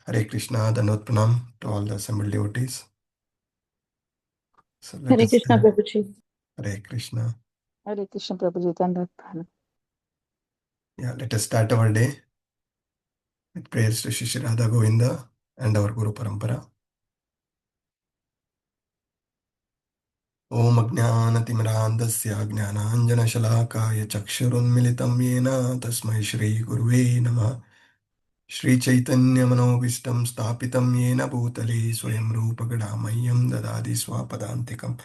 Hare Krishna, Dandavat Pranam to all the assembled devotees. So let Hare us Krishna, Prabhuji. Hare Krishna. Hare Krishna, Prabhuji. Dandavat. Yeah, let us start our day with prayers to Shri Radha Govinda and our Guru Parampara. Om Ajnanatimirandasya Jnananjanashalakaya Chakshurunmilitam Yena Tasmai Shri Guruve Namah. Shri Chaitanya Manovistam Stapitam Yena Bhutale Swayam Rupa Gadamahyam Dadadi Swapadantikam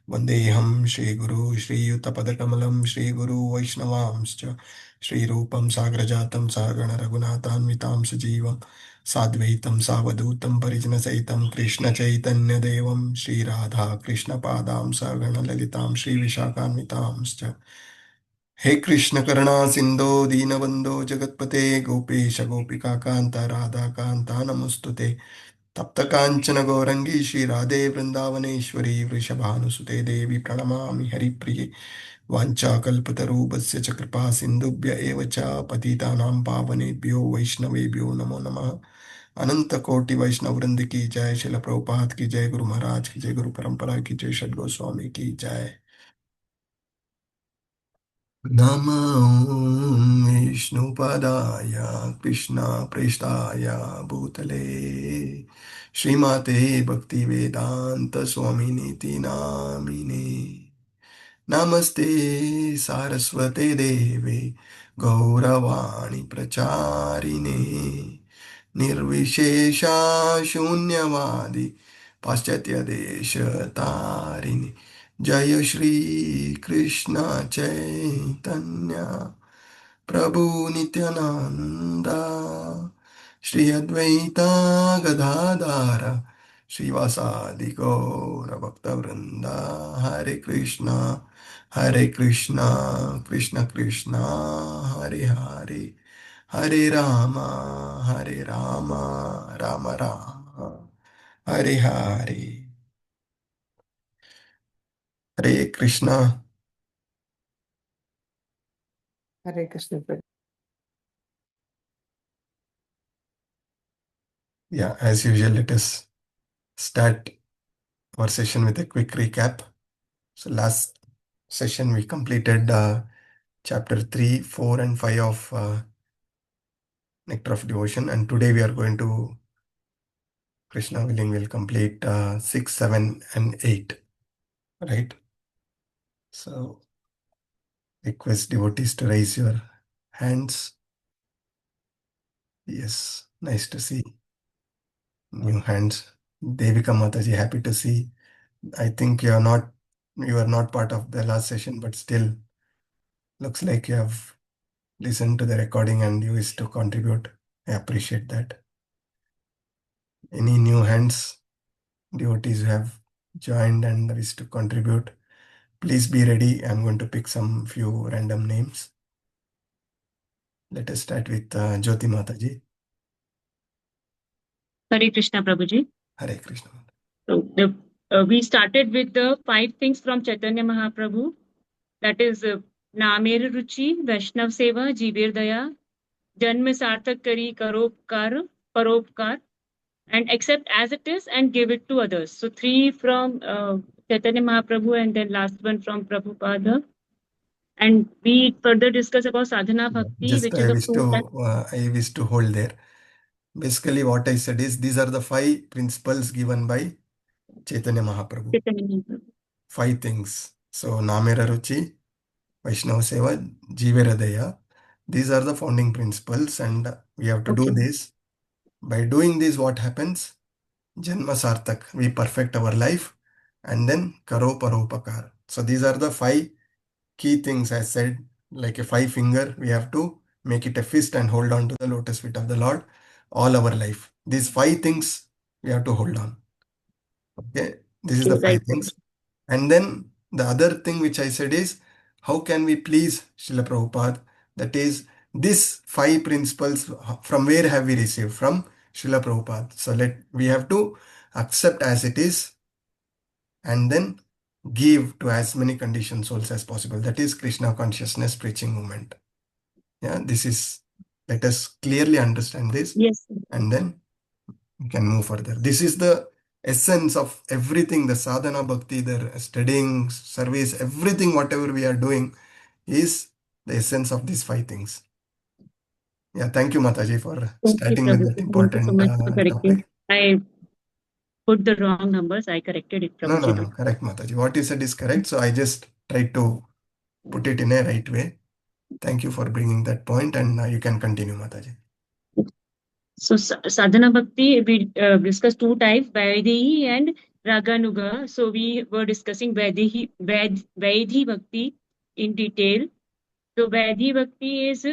Vandeham Shri Guru Shri Yuttapadakamalam Shri Guru Vaishnavamscha Shri Rupam Sagrajatam Sagana Raghunathan Vitam Sajivam Sadvaitam Savadutam Parijana Saitam Krishna Chaitanya Devam Shri Radha Krishna Padam Sagana Lalitam Shri Vishakhan Vitamscha हे कृष्ण करुणा सिंधो दीनबंधो जगतपते गोपेश गोपिका कांता राधा कांता नमोस्तुते तप्त कांचन गौरंगी श्री राधे वृंदावनेश्वरी वृषभानुसुते देवी प्रणमामि हरिप्रिये वाञ्छाकल्पतरूपस्य च कृपा सिन्धुभ्य एव च पतितानां पावनेभ्यो वैष्णवेभ्यो नमो नमः अनंत कोटि वैष्णव वृंद की जय शिल प्रभुपाद की जय गुरु महाराज की जय गुरु परंपरा की जय षड गोस्वामी की जय नमो विष्णुपदाय कृष्णप्रेष्ठाय भूतले श्रीमते भक्तिवेदांत स्वामिनीति नामिने नमस्ते सारस्वते देवे गौरवाणी प्रचारिणे निर्विशेषा शून्यवादी पाश्चात्य देश तारिणे जय श्री कृष्ण चैतन्य प्रभु नित्यानंद श्री अद्वैता गदाधर श्रीवासादि गौर भक्तवृंद हरे Krishna Krishna Krishna Hare Hare Hare Ram Ram Ram Hare Hare Hare Krishna. Hare Krishna, Prabhuji. Yeah, as usual, let us start our session with a quick recap. So last session we completed chapter 3, 4 and 5 of Nectar of Devotion, and today we are going to, Krishna willing, will complete 6, 7 and 8, right? So request devotees to raise your hands. Yes, nice to see new hands. Devika Mataji, happy to see. I think you are not part of the last session, but still looks like you have listened to the recording and you wish to contribute. I appreciate that. Any new hands, devotees who have joined and wish to contribute, please be ready. I'm going to pick some few random names. Let us start with Jyoti Mataji. Hare Krishna, Prabhuji. Hare Krishna. So we started with the 5 things from Chaitanya Mahaprabhu. That is Namer Ruchi, Vaishnav Seva, Jivir Daya, Janma Sarthak Kari, Karopkar, Paropkar, and accept as it is and give it to others. So 3 from Chaitanya Mahaprabhu and then last one from Prabhupada. And we further discuss about sadhana bhakti, Just which is of 2 types. I wish to hold there. Basically, what I said is these are the 5 principles given by Chaitanya Mahaprabhu. Chaitanya Mahaprabhu. 5 things. So, Namera Ruchi, Vaishnava Seva, Jivera Daya. These are the founding principles, and we have to do Okay. this. By doing this, what happens? Janma Sartak, we perfect our life, and then Karo Paropakar. So, these are the 5 key things I said, like a 5 finger, we have to make it a fist and hold on to the lotus feet of the Lord all our life. These 5 things we have to hold on. Okay, this is the 5 Right. things. And then the other thing which I said is, how can we please Srila Prabhupada? That is, these 5 principles, from where have we received? From Srila Prabhupada. So we have to accept as it is and then give to as many conditioned souls as possible. That is Krishna consciousness preaching movement. Yeah, let us clearly understand this Yes. and then You can move further. This is the essence of everything, the sadhana bhakti, the studying, service, everything, whatever we are doing is the essence of these five things. Yeah, thank you, Mataji, for Okay, starting with Prabhu. that Thank you so important much for correcting. topic. I put the wrong numbers. I corrected it, No, Prabhuji. no, correct, Mataji. What you said is correct. So I just tried to put it in a right way. Thank you for bringing that point, and you can continue, Mataji. So sadhana bhakti, we discussed two types, Vaidehi and Raganuga. So we were discussing Vaidhi bhakti in detail. So Vaidhi bhakti is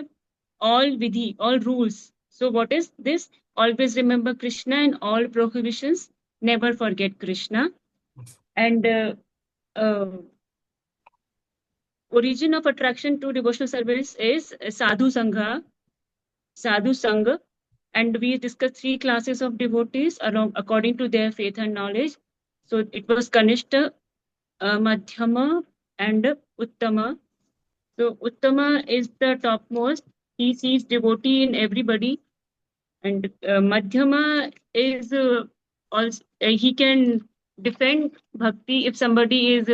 all vidhi, all rules. So what is this? Always remember Krishna and all prohibitions. Never forget Krishna. And uh, origin of attraction to devotional service is sadhu sangha, sadhu sangha. And we discussed three classes of devotees along according to their faith and knowledge. So it was Kanishta, Madhyama, and Uttama. So Uttama is the topmost. He sees devotee in everybody, and Madhyama is also he can defend bhakti if somebody is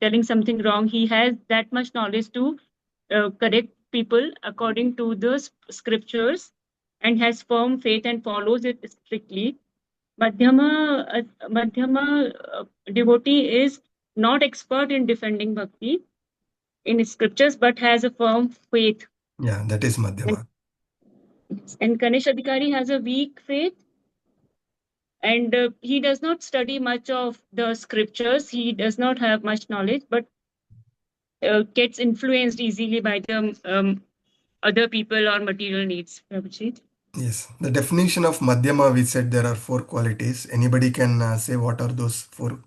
telling something wrong. He has that much knowledge to correct people according to the scriptures, and has firm faith and follows it strictly. Madhyama devotee is not expert in defending bhakti in scriptures, but has a firm faith. Yeah, that is Madhyama. And Ganesh Adhikari has a weak faith, and he does not study much of the scriptures. He does not have much knowledge, but gets influenced easily by the other people or material needs. Prabhuji. Yes, the definition of Madhyama, we said there are four qualities. Anybody can say what are those four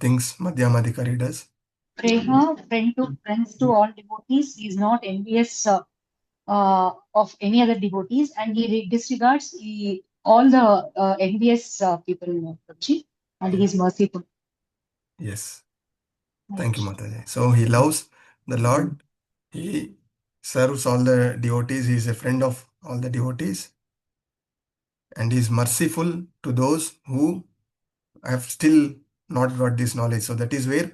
things Madhyama Adhikari does? Preha, friends to all devotees. He is not envious of any other devotees, and he disregards all the envious people in Prabhuji, and he is merciful. Yes, thank you, Mataji. So he loves the Lord. He serves all the devotees. He is a friend of all the devotees, and he is merciful to those who have still not got this knowledge. So that is where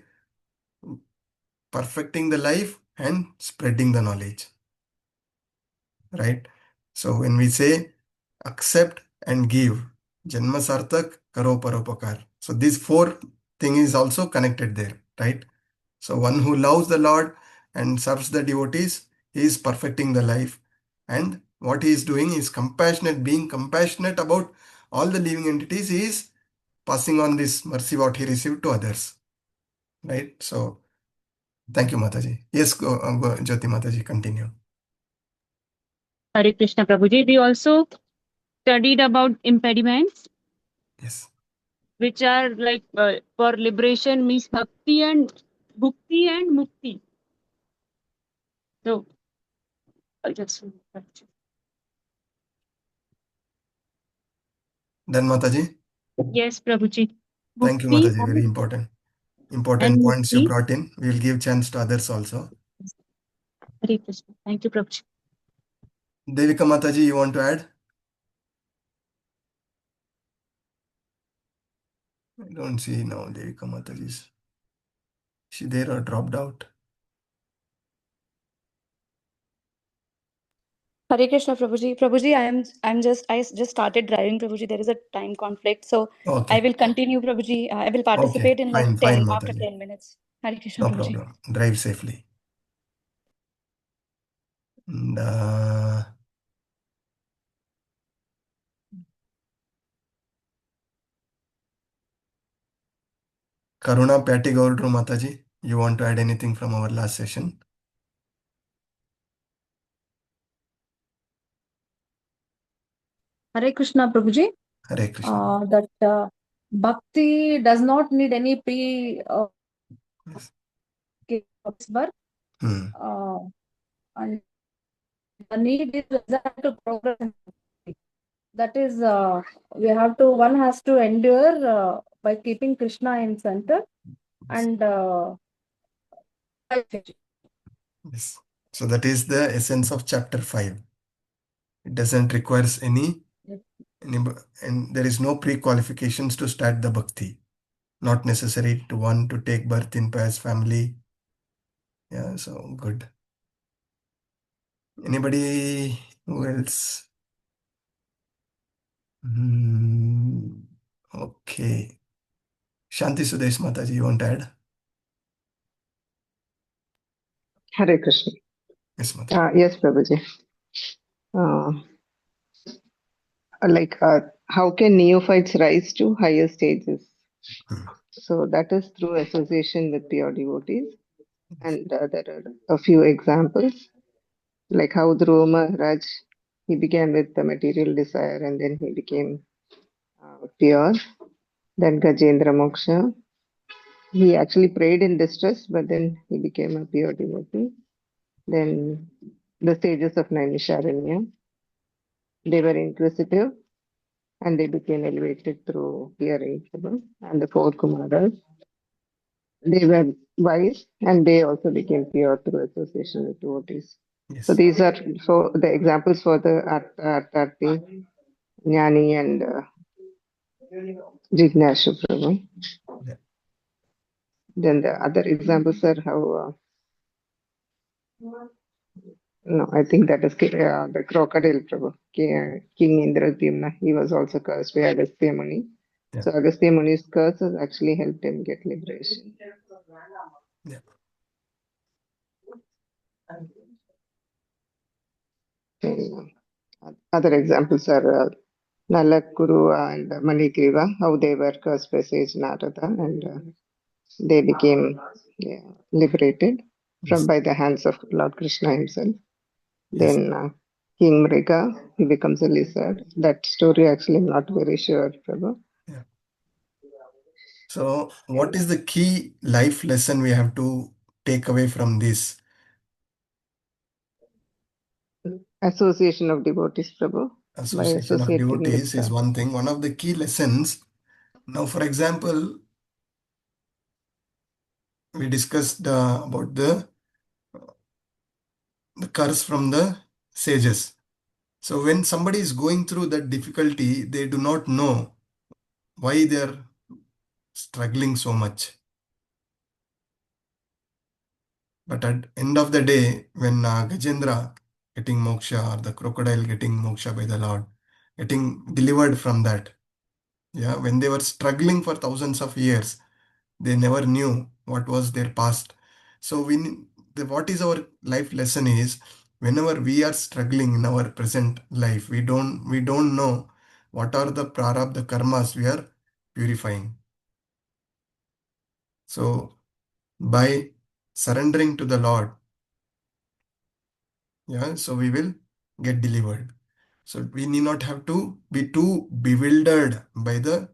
perfecting the life and spreading the knowledge, right? So when we say accept and give, Janma Sartak Karo Paropakar. So these four thing is also connected there, right? So one who loves the Lord and serves the devotees, he is perfecting the life. And what he is doing is compassionate, being compassionate about all the living entities. He is passing on this mercy what he received to others, right? So thank you, Mataji. Yes, Jyoti Mataji, continue. Hare Krishna Prabhuji. We also studied about impediments, Yes. which are like for liberation means bhakti and bhukti and mukti. So I'll just Then Mataji. yes, Prabhuji. Thank you, Bhukti Mataji. Very important. and Important points you mukti. brought in. We will give chance to others also. Hare Krishna. Thank you, Prabhuji. Devika Mataji, you want to add? I don't see now Devika Mataji. Is she there or dropped out? Hare Krishna, Prabhuji. Prabhuji, I just started driving, Prabhuji. There is a time conflict, so Okay. I will continue, Prabhuji. I will participate in like Fine, 10 after Mataji. 10 minutes. Hare Krishna, No Prabhuji. problem. Drive safely. And, Karuna Patigaudru Mataji, you want to add anything from our last session? Hare Krishna, Prabhuji. Hare Krishna. That bhakti does not need any Yes. birth. And the need is to progress. That is, one has to endure by keeping Krishna in center and Yes. So that is the essence of chapter 5. It doesn't require any And there is no pre-qualifications to start the bhakti. Not necessary to one to take birth in pious family. Yeah, so good. Anybody who else? Okay. Shanti Sudesh Mataji, you want to add? Hare Krishna. Yes, Mataji. Yes, Prabhuji. How can neophytes rise to higher stages? So that is through association with pure devotees. And there are a few examples, like how Dhruva Maharaj, he began with the material desire and then he became pure. Then Gajendra Moksha, he actually prayed in distress, but then he became a pure devotee. Then the stages of Naimisharanya, they were inquisitive and they became elevated through hearing. And the four Kumaras, they were wise and they also became pure through association with devotees. So Yes. these are for the examples for the Artati, Jnani, and Jignashu Prabhu. Yeah. Then the other examples are how, no, I think that is the crocodile Prabhu, King Indradyumna. He was also cursed by Agastya Muni. Yeah. So Agastya Muni's curse has actually helped him get liberation. Yeah. And, other examples are Nalakuru and Manikriva, how they were cursed by sage Narada and they became liberated Yes. by the hands of Lord Krishna himself. Yes. Then King Mriga, he becomes a lizard. That story actually I'm not very sure, Prabhu. Yeah. So, what is the key life lesson we have to take away from this? Association of devotees, Prabhu. By Association of associating devotees with is one thing. One of the key lessons. Now, for example, we discussed about the curse from the sages. So when somebody is going through that difficulty, they do not know why they are struggling so much. But at end of the day, when Gajendra getting moksha or the crocodile getting moksha by the Lord, getting delivered from that, yeah, when they were struggling for thousands of years, they never knew what was their past. So what is our life lesson is whenever we are struggling in our present life, we don't know what are the prarabdha karmas we are purifying. So by surrendering to the Lord, yeah, so we will get delivered. So we need not have to be too bewildered by the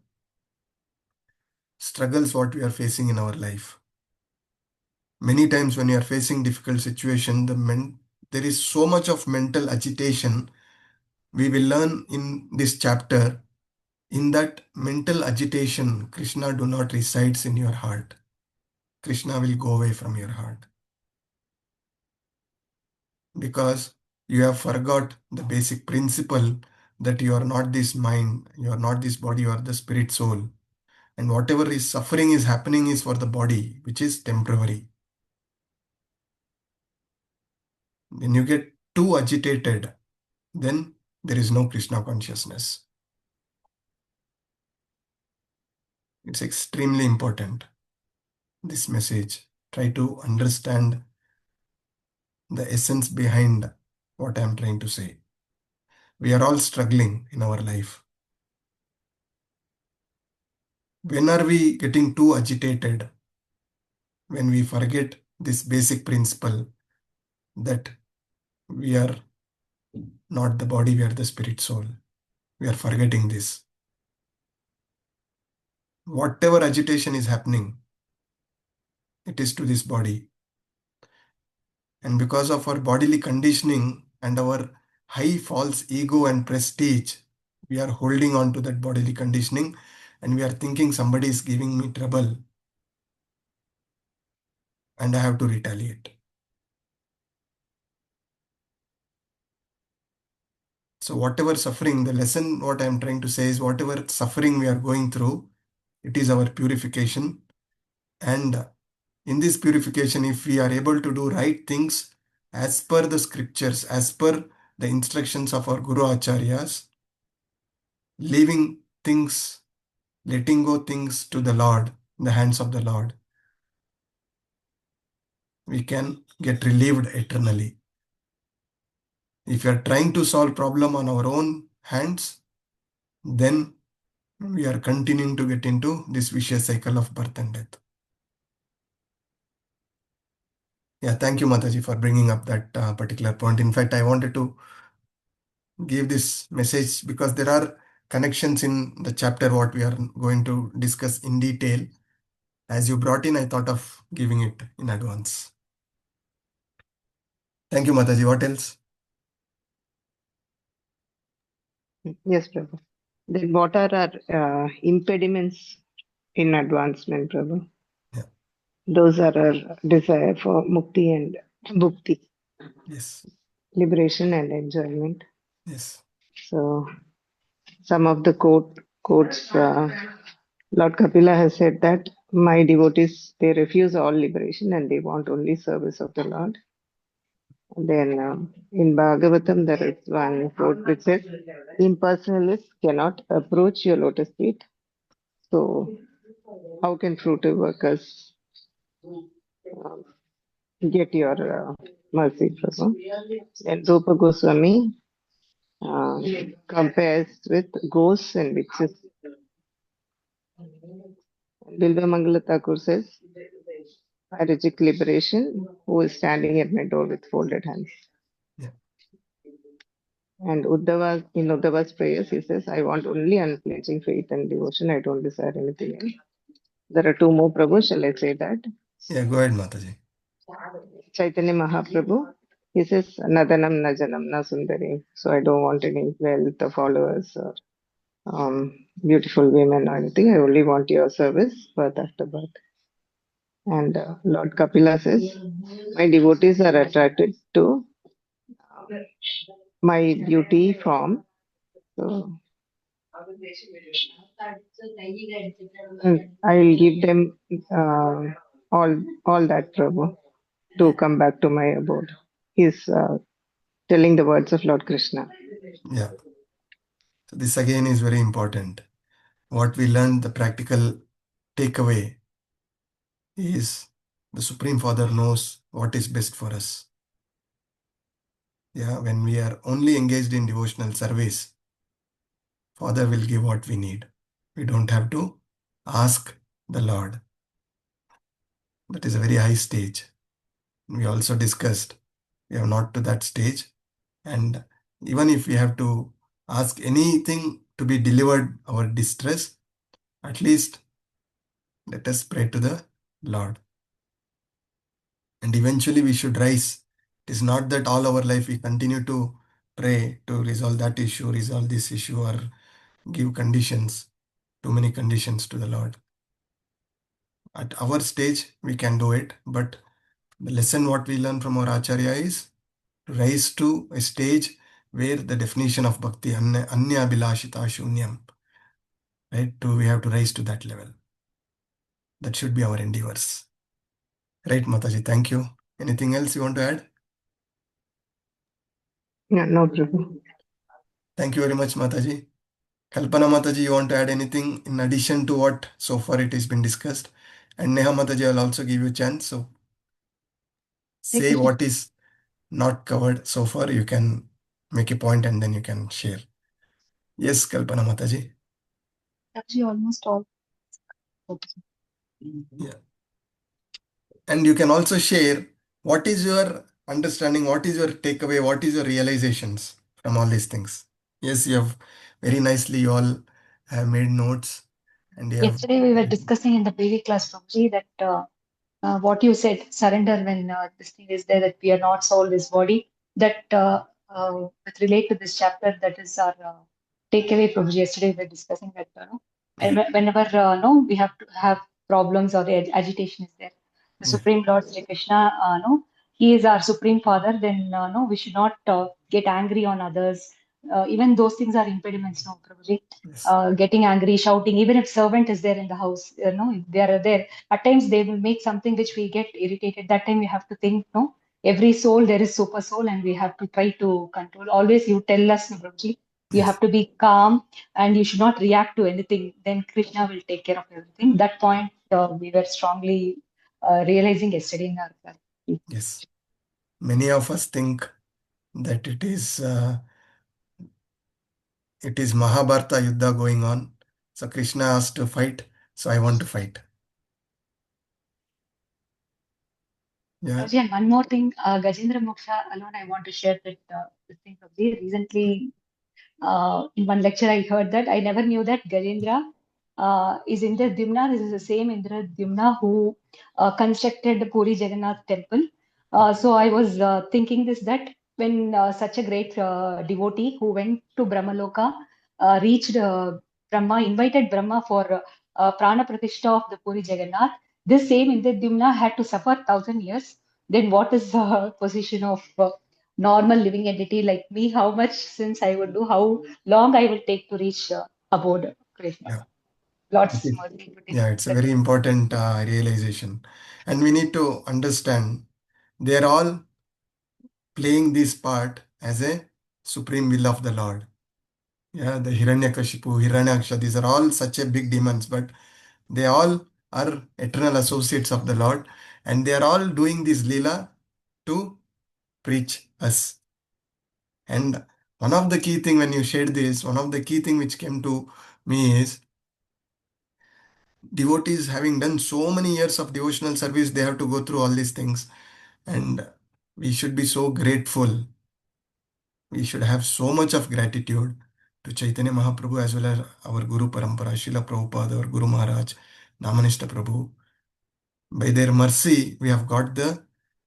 struggles what we are facing in our life. Many times when you are facing difficult situation, there is so much of mental agitation. We will learn in this chapter. In that mental agitation, Krishna do not resides in your heart. Krishna will go away from your heart. Because you have forgot the basic principle that you are not this mind, you are not this body, you are the spirit soul. And whatever is suffering is happening is for the body, which is temporary. When you get too agitated, then there is no Krishna consciousness. It's extremely important, this message. Try to understand the essence behind what I'm trying to say. We are all struggling in our life. When are we getting too agitated? When we forget this basic principle that we are not the body, we are the spirit soul. We are forgetting this. Whatever agitation is happening, it is to this body. And because of our bodily conditioning and our high false ego and prestige, we are holding on to that bodily conditioning and we are thinking somebody is giving me trouble and I have to retaliate. So whatever suffering, the lesson, what I'm trying to say is whatever suffering we are going through, it is our purification. And in this purification, if we are able to do right things as per the scriptures, as per the instructions of our Guru Acharyas, leaving things, letting go things to the Lord, in the hands of the Lord, we can get relieved eternally. If we are trying to solve problem on our own hands, then we are continuing to get into this vicious cycle of birth and death. Yeah, thank you, Mataji, for bringing up that particular point. In fact, I wanted to give this message because there are connections in the chapter what we are going to discuss in detail. As you brought in, I thought of giving it in advance. Thank you, Mataji. What else? Yes, Prabhu. Then what are our impediments in advancement, Prabhu? Yeah. Those are our desire for mukti and bhukti, Yes. liberation and enjoyment. Yes. So some of the quotes, Lord Kapila has said that my devotees, they refuse all liberation and they want only service of the Lord. And then in Bhagavatam, there is one quote which says, impersonalists cannot approach your lotus feet. So how can fruitive workers get your mercy, Prabhu? And Rupa Goswami compares with ghosts and witches. Bilva Mangala Thakur says, I reject liberation, who is standing at my door with folded hands. Yeah. And Uddhava, in Uddhava's prayers, he says, I want only unflinching faith and devotion. I don't desire anything else. There are two more Prabhu, shall I say that? Yeah, go ahead, Mataji. Chaitanya Mahaprabhu, he says, Nadanam Najanam Na Sundari. So I don't want any wealth or followers or beautiful women or anything. I only want your service, birth after birth. And Lord Kapila says, my devotees are attracted to my beauty form. So I will give them all that Prabhu to come back to my abode. He's telling the words of Lord Krishna. Yeah. So this again is very important. What we learned, the practical takeaway is the Supreme Father knows what is best for us. Yeah, when we are only engaged in devotional service, Father will give what we need. We don't have to ask the Lord. That is a very high stage. We also discussed we are not to that stage. And even if we have to ask anything to be delivered, our distress, at least let us pray to the Lord. And eventually we should rise. It is not that all our life we continue to pray to resolve that issue, resolve this issue, or give conditions, too many conditions to the Lord. At our stage, we can do it, but the lesson what we learn from our Acharya is to rise to a stage where the definition of bhakti, anya bilashita shunyam, right? We have to rise to that level. That should be our endeavors. Right, Mataji? Thank you. Anything else you want to add? Yeah, no Prabhu. Thank you very much, Mataji. Kalpana Mataji, you want to add anything in addition to what so far it has been discussed? And Neha Mataji, I'll also give you a chance. So say what is not covered so far. You can make a point and then you can share. Yes, Kalpana Mataji. Actually, almost all. Yeah. And you can also share what is your understanding, what is your takeaway, what is your realizations from all these things. Yes, you have very nicely, you all have made notes and you have. Yesterday we were discussing in the PV class, Prabhuji, that what you said, surrender when this thing is there, that we are not soul, this body, that with relate to this chapter, that is our takeaway, Prabhuji. Yesterday we were discussing that, and whenever no, we have to have problems or agitation is there, the Yeah. Supreme Lord Sri Krishna, no, he is our Supreme Father, then no, we should not get angry on others. even those things are impediments, no, Prabhuji. Yes. Getting angry, shouting, even if servant is there in the house, if they are there, at times they will make something which we get irritated. That time we have to think, no, every soul there is super soul, and we have to try to control. Always you tell us, no, Prabhuji, you Yes. have to be calm and you should not react to anything. Then Krishna will take care of everything. That point we were strongly realizing yesterday in our class. Yes. Many of us think that it is Mahabharata Yuddha going on. So Krishna asked to fight, so I want to fight. Yeah. Prabhuji, and one more thing, Gajendra Moksha alone, I want to share that this thing, Prabhuji. Recently, in one lecture, I heard that I never knew that Gajendra is Indradyumna. This is the same Indradyumna who constructed the Puri Jagannath temple. So I was thinking this that when such a great devotee who went to Brahmaloka reached Brahma, invited Brahma for Prana Pratishtha of the Puri Jagannath, this same Indradyumna had to suffer 1,000 years. Then what is the position of normal living entity like me? How much sins I would do? How long I will take to reach abode Krishna? Yeah. Lots mercy to take Yeah, it's a that. very important realization. And we need to understand they are all playing this part as a supreme will of the Lord. Yeah, the Hiranyakashipu, Hiranyaksha, these are all such a big demons, but they all are eternal associates of the Lord, and they are all doing this lila to preach us. And one of the key thing when you shared this, one of the key thing which came to me is devotees having done so many years of devotional service, they have to go through all these things, and we should be so grateful. We should have so much of gratitude to Chaitanya Mahaprabhu as well as our Guru Parampara, Srila Prabhupada, our Guru Maharaj, Namanishta Prabhu. By their mercy, we have got the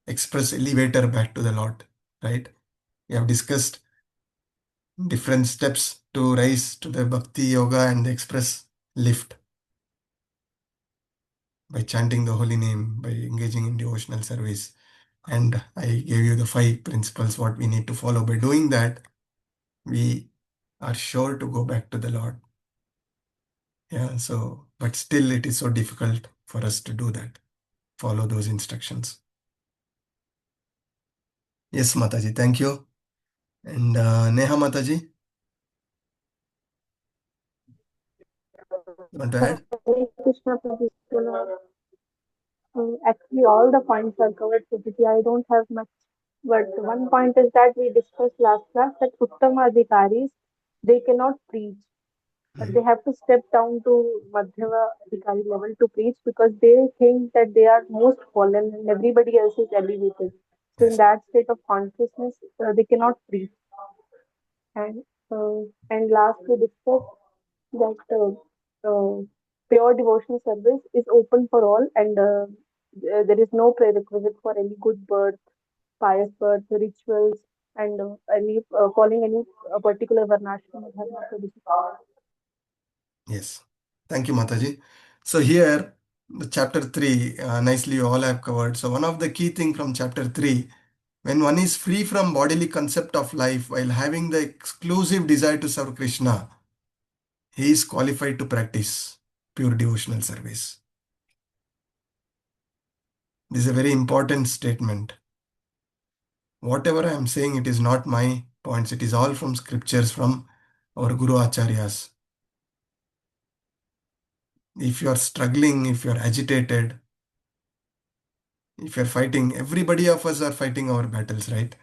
express elevator back to the Lord, right? We have discussed different steps to rise to the Bhakti Yoga and the express lift by chanting the holy name, by engaging in devotional service. And I gave you the 5 principles what we need to follow. By doing that, we are sure to go back to the Lord. Yeah, so, but still it is so difficult for us to do that, follow those instructions. Yes, Mataji, thank you. And Neha Mataji, you want to add? Hare Krishna Prabhu. Actually, all the points are covered, Prabhuji. I don't have much, but one point is that we discussed last class that Uttama Adhikaris, they cannot preach, but they have to step down to Madhyama Adhikari level to preach because they think that they are most fallen and everybody else is elevated. So in Yes, that state of consciousness, they cannot preach. And last we discussed that pure devotional service is open for all, and there is no prerequisite for any good birth, pious birth, rituals, and any following any particular varnashram or dharma tradition. yes. Thank you, Mataji. So here, the chapter 3, nicely you all have covered. So one of the key thing from chapter 3, when one is free from bodily concept of life while having the exclusive desire to serve Krishna, he is qualified to practice pure devotional service. This is a very important statement. Whatever I am saying, it is not my points. It is all from scriptures from our Guru Acharyas. If you are struggling, if you are agitated, if you are fighting, everybody of us are fighting our battles, right?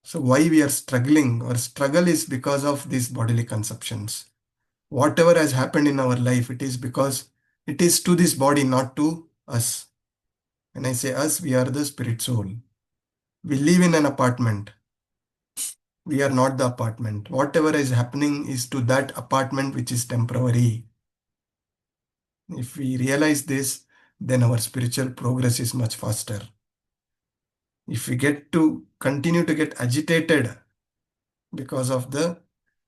So why we are struggling? Our struggle is because of these bodily conceptions. Whatever has happened in our life, it is because it is to this body, not to us. When I say us, we are the spirit soul. We live in an apartment. We are not the apartment. Whatever is happening is to that apartment which is temporary. If we realize this, then our spiritual progress is much faster. If we get to continue to get agitated because of the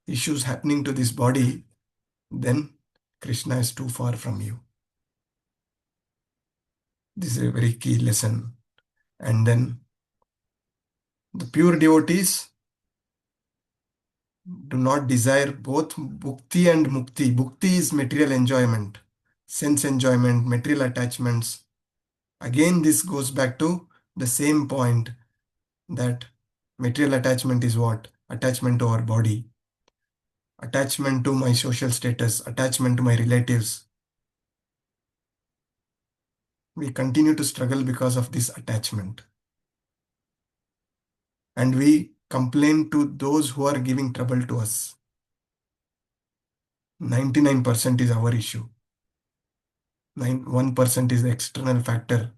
issues happening to this body, then Krishna is too far from you. This is a very key lesson. And then The pure devotees do not desire both bhukti and mukti. Bhukti is material enjoyment, sense enjoyment, material attachments. Again, this goes back to the same point that material attachment is what? Attachment to our body, attachment to my social status, attachment to my relatives. We continue to struggle because of this attachment. And we complain to those who are giving trouble to us. 99% is our issue. 1% is the external factor.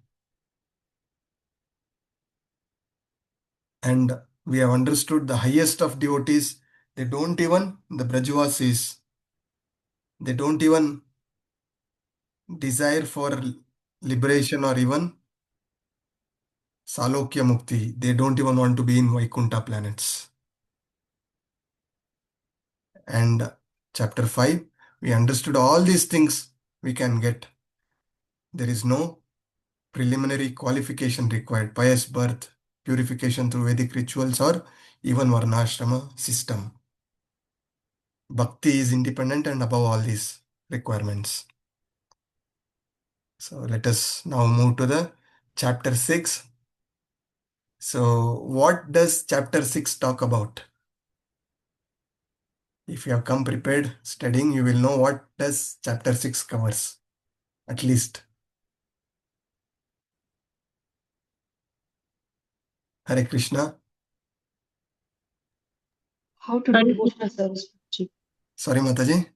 And we have understood the highest of devotees, they don't even, the Brajavasis, they don't even desire for liberation or even Salokya Mukti. They don't even want to be in Vaikuntha planets. And chapter 5, we understood all these things we can get. There is no preliminary qualification required, pious birth, purification through Vedic rituals, or even Varnashrama system. Bhakti is independent and above all these requirements. So let us now move to the chapter 6. So what does chapter 6 talk about? If you have come prepared studying, you will know what does chapter 6 covers, at least. Hare Krishna. How to do devotional service, Prabhuji. Sorry, Mataji.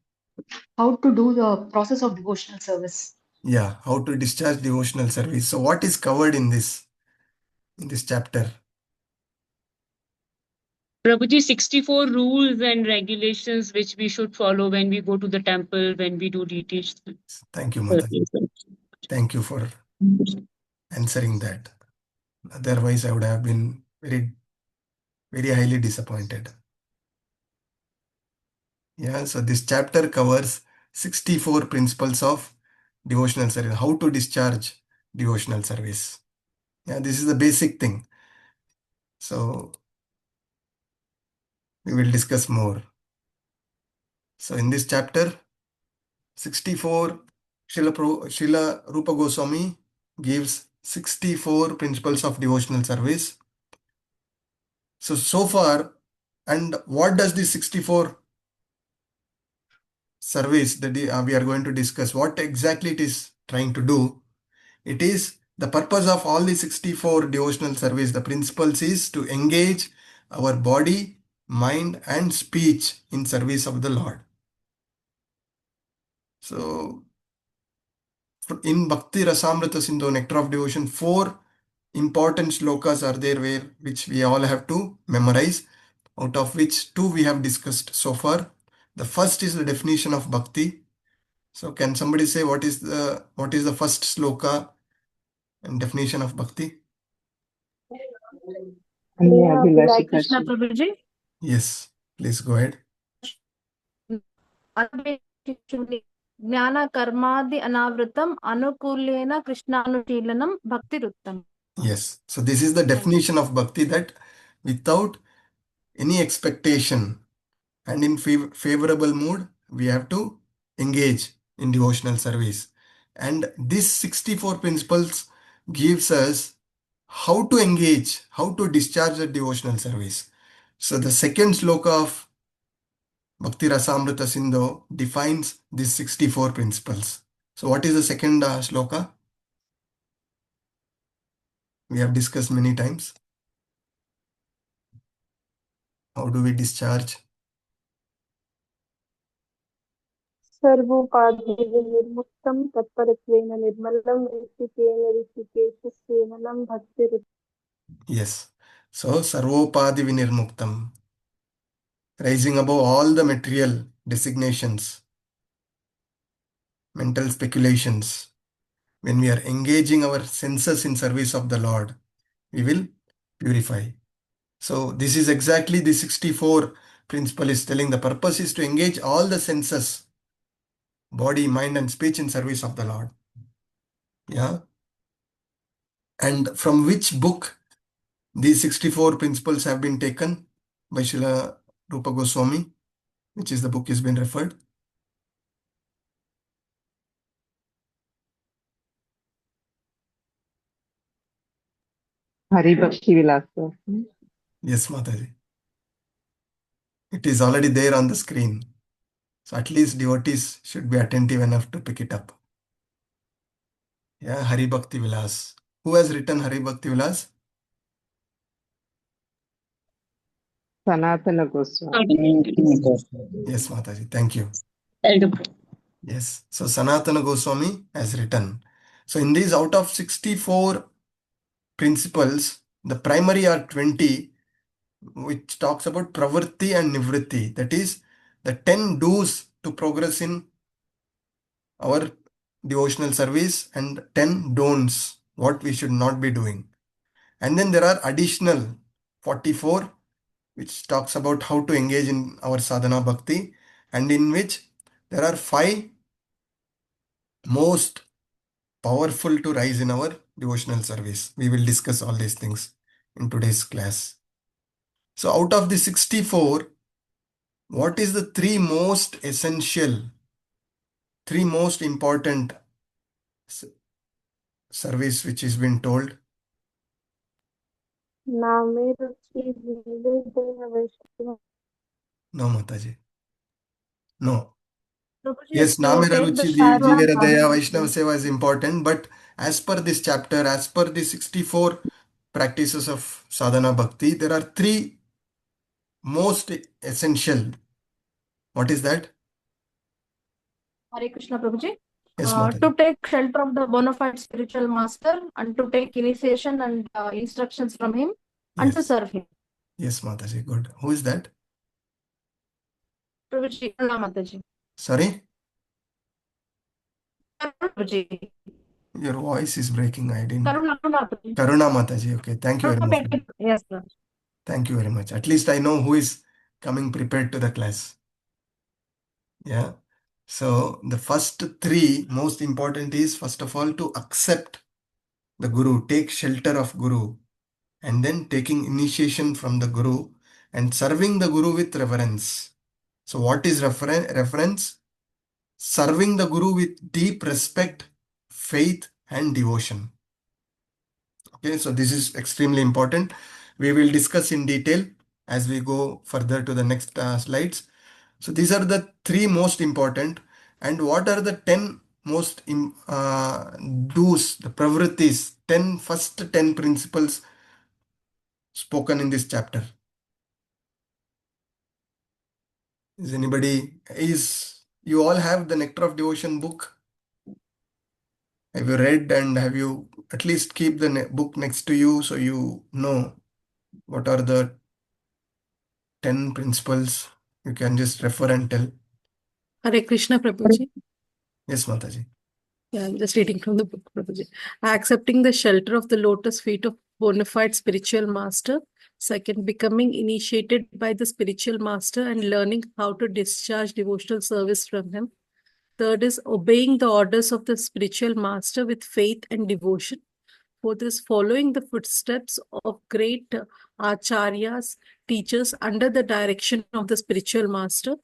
How to do the process of devotional service. Yeah, how to discharge devotional service. So what is covered in this chapter? Prabhuji, 64 rules and regulations which we should follow when we go to the temple, when we do DT. Thank you, Mataji. Thank you for answering that. Otherwise, I would have been very, very highly disappointed. Yeah, so this chapter covers 64 principles of devotional service, how to discharge devotional service. Yeah, this is the basic thing. So we will discuss more. So in this chapter 64, Srila Rupa Goswami gives 64 principles of devotional service. So far, and what does this 64 service that we are going to discuss, what exactly it is trying to do? It is the purpose of all the 64 devotional service, the principles is to engage our body, mind and speech in service of the Lord. So in Bhakti Rasamrita Sindhu, Nectar of Devotion, 4 important shlokas are there which we all have to memorize, out of which 2 we have discussed so far. The first is the definition of Bhakti. So can somebody say what is the first shloka and definition of Bhakti? Krishna Anyabhilashikashi. Prabhuji. Yes, please go ahead. జ్ఞాన కర్మాది అనావృతం అనుకూలేన కృష్ణానుశీలనం భక్తిరుత్తం. Yes, so this is the definition of Bhakti, that without any expectation and in favorable mood, we have to engage in devotional service. And this 64 principles gives us how to engage, how to discharge the devotional service. So the second sloka of Bhakti Rasamrita Sindhu defines these 64 principles. So what is the second sloka? We have discussed many times. How do we discharge? सर्वोपाधिर्मुक्तं तत्परत्वेन निर्मलं ऋषिकेन ऋषिकेशस्येमनं भक्तिरुत्तमम्. Yes. So Sarvopadi Vinirmuktam, rising above all the material designations, mental speculations. When we are engaging our senses in service of the Lord, we will purify. So this is exactly the 64 principle is telling. The purpose is to engage all the senses, body, mind and speech in service of the Lord. Yeah. And from which book These 64 principles have been taken by Srila Rupa Goswami, which is the book has been referred. Hari Bhakti Vilasa. Yes, Mataji. It is already there on the screen. So at least devotees should be attentive enough to pick it up. Yeah, Hari Bhakti Vilas. Who has written Hari Bhakti Vilas? Sanatana Goswami. Yes, Mataji. Thank you. Elder. Yes. So Sanatana Goswami has written. So in these out of 64 principles, the primary are 20, which talks about pravritti and nivritti. That is the 10 do's to progress in our devotional service and 10 don'ts, what we should not be doing. And then there are additional 44, which talks about how to engage in our sadhana bhakti, and in which there are 5 most powerful to rise in our devotional service. We will discuss all these things in today's class. So out of the 64, what is the 3 most essential, 3 most important service which is been told? Name Ruchi Jivardaya Vaishnava. No, Mataji. No. Prabhuji, Yes, to Namera take the Ruchi share of Jiveradaya sadhana. Vaishnava Seva is important, but as per this chapter, as per the 64 practices of sadhana bhakti, there are 3 most essential. What is that? Hare Krishna Prabhuji. Yes, To Mataji. take shelter of the bona fide spiritual master and to take initiation and instructions from him and to Yes. serve him. Yes, Mataji. Good. Who is that? Prabhuji, Karuna Mataji. Sorry? Prabhuji. Your voice is breaking. I didn't. Karuna Mataji. Karuna Mataji. Okay. Thank you very much. Yes, sir. Thank you very much. At least I know who is coming prepared to the class. Yeah. So the first 3 most important is, first of all, to accept the Guru, take shelter of Guru, and then taking initiation from the Guru and serving the Guru with reverence. So what is reverence? Serving the Guru with deep respect, faith, and devotion. Okay, so this is extremely important. We will discuss in detail as we go further to the next slides. So these are the 3 most important. And what are the 10 most do's, the pravrittis, first 10 principles spoken in this chapter? You all have the Nectar of Devotion book? Have you read, and have you at least keep the book next to you so you know what are the 10 principles? You can just refer and tell. Hare Krishna Prabhuji. Yes, Mataji. Yeah, I'm just reading from the book, Prabhuji. Accepting the shelter of the lotus feet of bona fide spiritual master. Second, becoming initiated by the spiritual master and learning how to discharge devotional service from him. Third is obeying the orders of the spiritual master with faith and devotion. Fourth is following the footsteps of great acharyas, teachers under the direction of the spiritual master.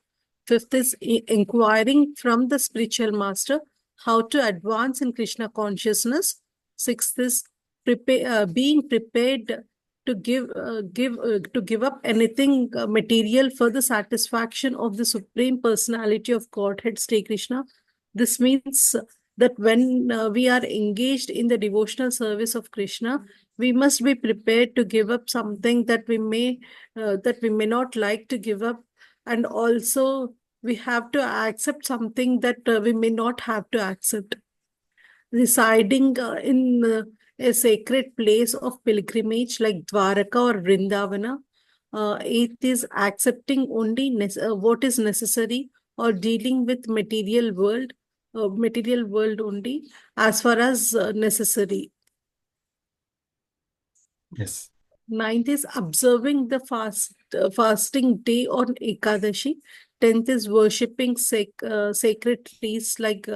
Fifth is inquiring from the spiritual master how to advance in Krishna consciousness. Sixth is being prepared to give up anything material for the satisfaction of the Supreme Personality of Godhead, Sri Krishna. This means that when we are engaged in the devotional service of Krishna, we must be prepared to give up something that we may not like to give up, and also we have to accept something that we may not have to accept. Residing in a sacred place of pilgrimage like Dwaraka or Vrindavana. Eighth is accepting only what is necessary or dealing with material world only as far as necessary. Yes. Ninth is observing the fasting day on Ekadashi. 10th is worshipping sacred trees like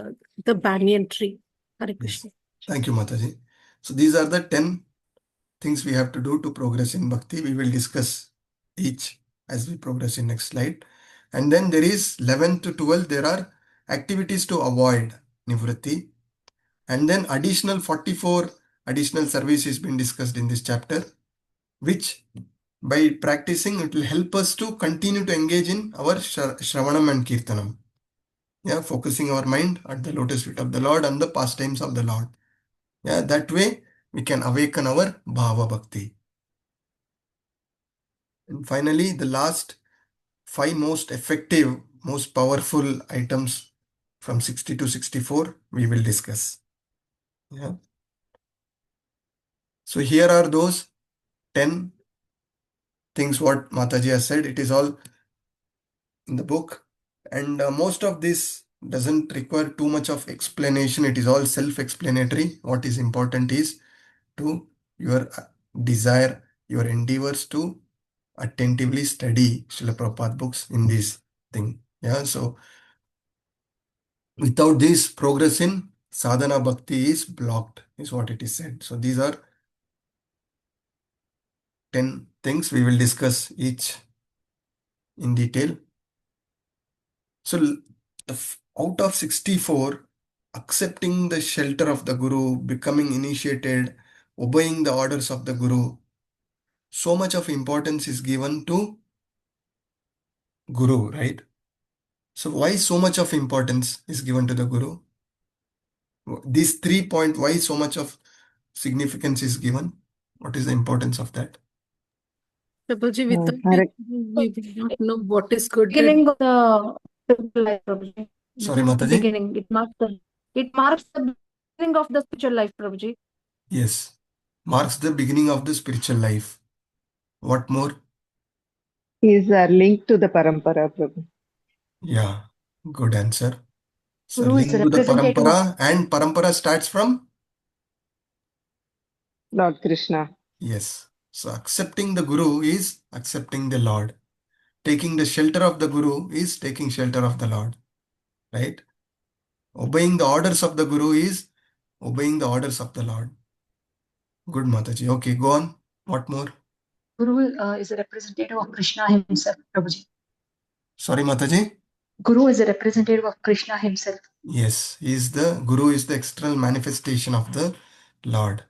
the banyan tree. Hare Krishna. Thank you, Mataji. So these are the 10 things we have to do to progress in bhakti. We will discuss each as we progress in next slide. And then there is 11 to 12, there are activities to avoid nivritti. And then additional 44 additional service is been discussed in this chapter, which by practicing it will help us to continue to engage in our Shravanam and Kirtanam. Yeah, focusing our mind at the lotus feet of the Lord and the pastimes of the Lord. Yeah, that way we can awaken our Bhava Bhakti. And finally, the last 5 most effective, most powerful items from 60 to 64 we will discuss. Yeah. So here are those 10 things what Mataji has said. It is all in the book, and most of this doesn't require too much of explanation. It is all self-explanatory. What is important is to your desire, your endeavors to attentively study Srila Prabhupada books in this thing. Yeah, so without this, progress in sadhana bhakti is blocked, is what it is said. So these are 10 things. We will discuss each in detail. So out of 64, accepting the shelter of the Guru, becoming initiated, obeying the orders of the Guru, so much of importance is given to Guru, right? So why so much of importance is given to the Guru? These 3 points, why so much of significance is given? What is the importance of that? Prabhuji, without Hare, it, we will not know what is good. Beginning of the spiritual life, Prabhuji. Sorry, Just the Mataji? beginning. It marks the beginning of the spiritual life, Prabhuji. Yes. Marks the beginning of the spiritual life. What more? is linked to the parampara, Prabhu. Yeah, good answer. So Guru is a linked to the representative of parampara, and parampara starts from? Lord Krishna. Yes. So accepting the Guru is accepting the Lord. Taking the shelter of the Guru is taking shelter of the Lord. Right? Obeying the orders of the Guru is obeying the orders of the Lord. Good, Mataji. Okay, go on. What more? Guru is a representative of Krishna himself, Prabhuji. Sorry, Mataji? Guru is a representative of Krishna himself. Yes, the Guru is the external manifestation of the Lord.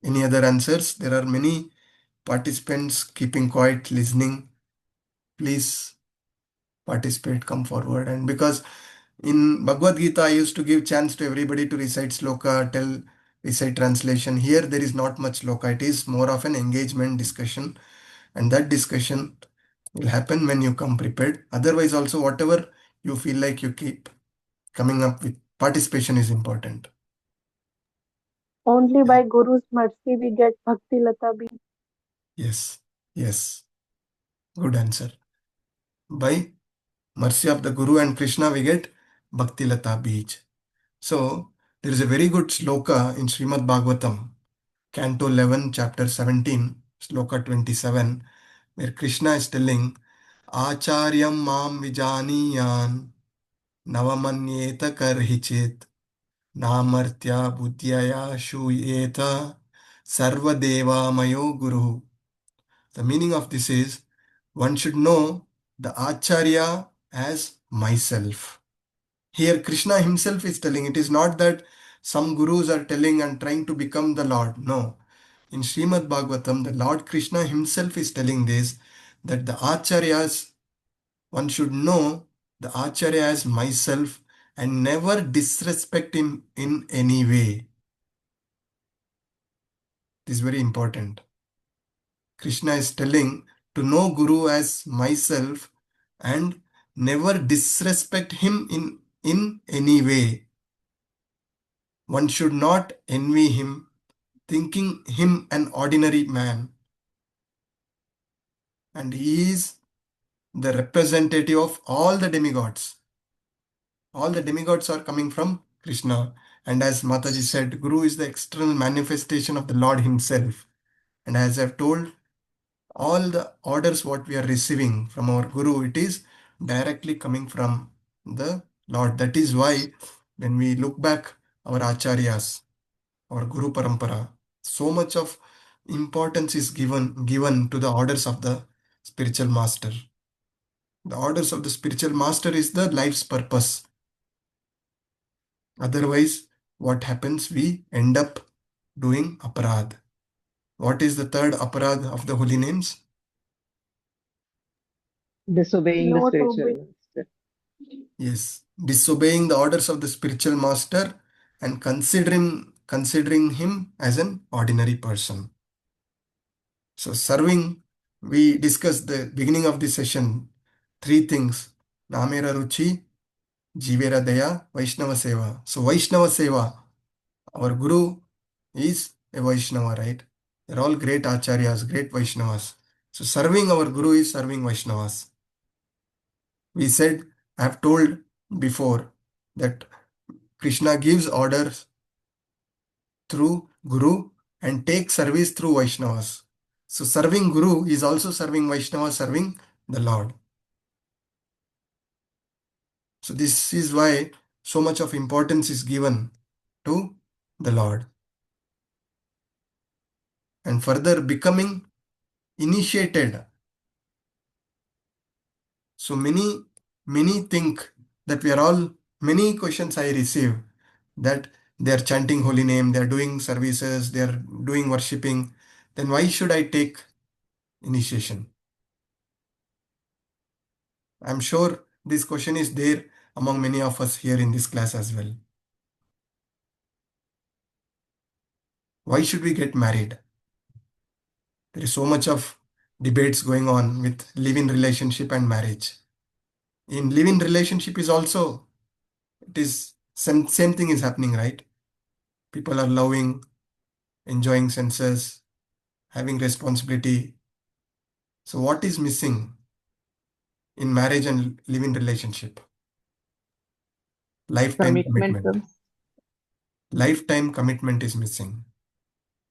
Any other answers? There are many participants keeping quiet, listening. Please participate, come forward. And because in Bhagavad Gita, I used to give chance to everybody to recite sloka, recite translation. Here, there is not much sloka. It is more of an engagement discussion. And that discussion will happen when you come prepared. Otherwise, also, whatever you feel like you keep coming up with, participation is important. Only by Guru's mercy we get Bhakti Lata Bi. Yes, yes. Good answer. By mercy of the Guru and Krishna, we get Bhakti Lata Bij. So, there is a very good sloka in Srimad Bhagavatam, Canto 11, Chapter 17, Sloka 27, where Krishna is telling, Acharyam Mam Vijaniyan Navamanyeta Karhichit Namartya Buddhyaya Shuyeta Sarvadeva Mayo Guru. The meaning of this is, one should know the Acharya as myself. Here Krishna himself is telling, it is not that some gurus are telling and trying to become the Lord. No. In Srimad Bhagavatam, the Lord Krishna himself is telling this, that the Acharyas, one should know the Acharya as myself and never disrespect him in any way. This is very important. Krishna is telling to know Guru as myself and never disrespect him in any way. One should not envy him, thinking him an ordinary man. And he is the representative of all the demigods. All the demigods are coming from Krishna. And as Mataji said, Guru is the external manifestation of the Lord himself. And as I've told, all the orders what we are receiving from our Guru, it is directly coming from the Lord. That is why when we look back our Acharyas, our Guru Parampara. So much of importance is given to the orders of the spiritual master. The orders of the spiritual master is the life's purpose. Otherwise, what happens? We end up doing aparad. What is the third aparad of the holy names? Disobeying the No to spiritual be. master. Yes, disobeying the orders of the spiritual master and considering him as an ordinary person. So serving, we discussed the beginning of the session, 3 things: Namera Ruchi, Jivera Daya, Vaishnava Seva. So Vaishnava Seva, our Guru is a Vaishnava, right? They're all great Acharyas, great Vaishnavas. So serving our Guru is serving Vaishnavas. We said, I have told before that Krishna gives orders through Guru and takes service through Vaishnavas. So serving Guru is also serving Vaishnava, serving the Lord. So this is why so much of importance is given to the Lord. And further becoming initiated. So many think that we are all, many questions I receive that they are chanting holy name, they are doing services, they are doing worshipping. Then why should I take initiation? I'm sure this question is there among many of us here in this class as well. Why should we get married? There is so much of debates going on with live-in relationship and marriage. In live-in relationship is also, it is same thing is happening, right? People are loving, enjoying senses, having responsibility. So what is missing in marriage and live-in relationship? Lifetime Commitment commitment. comes. Lifetime commitment is missing.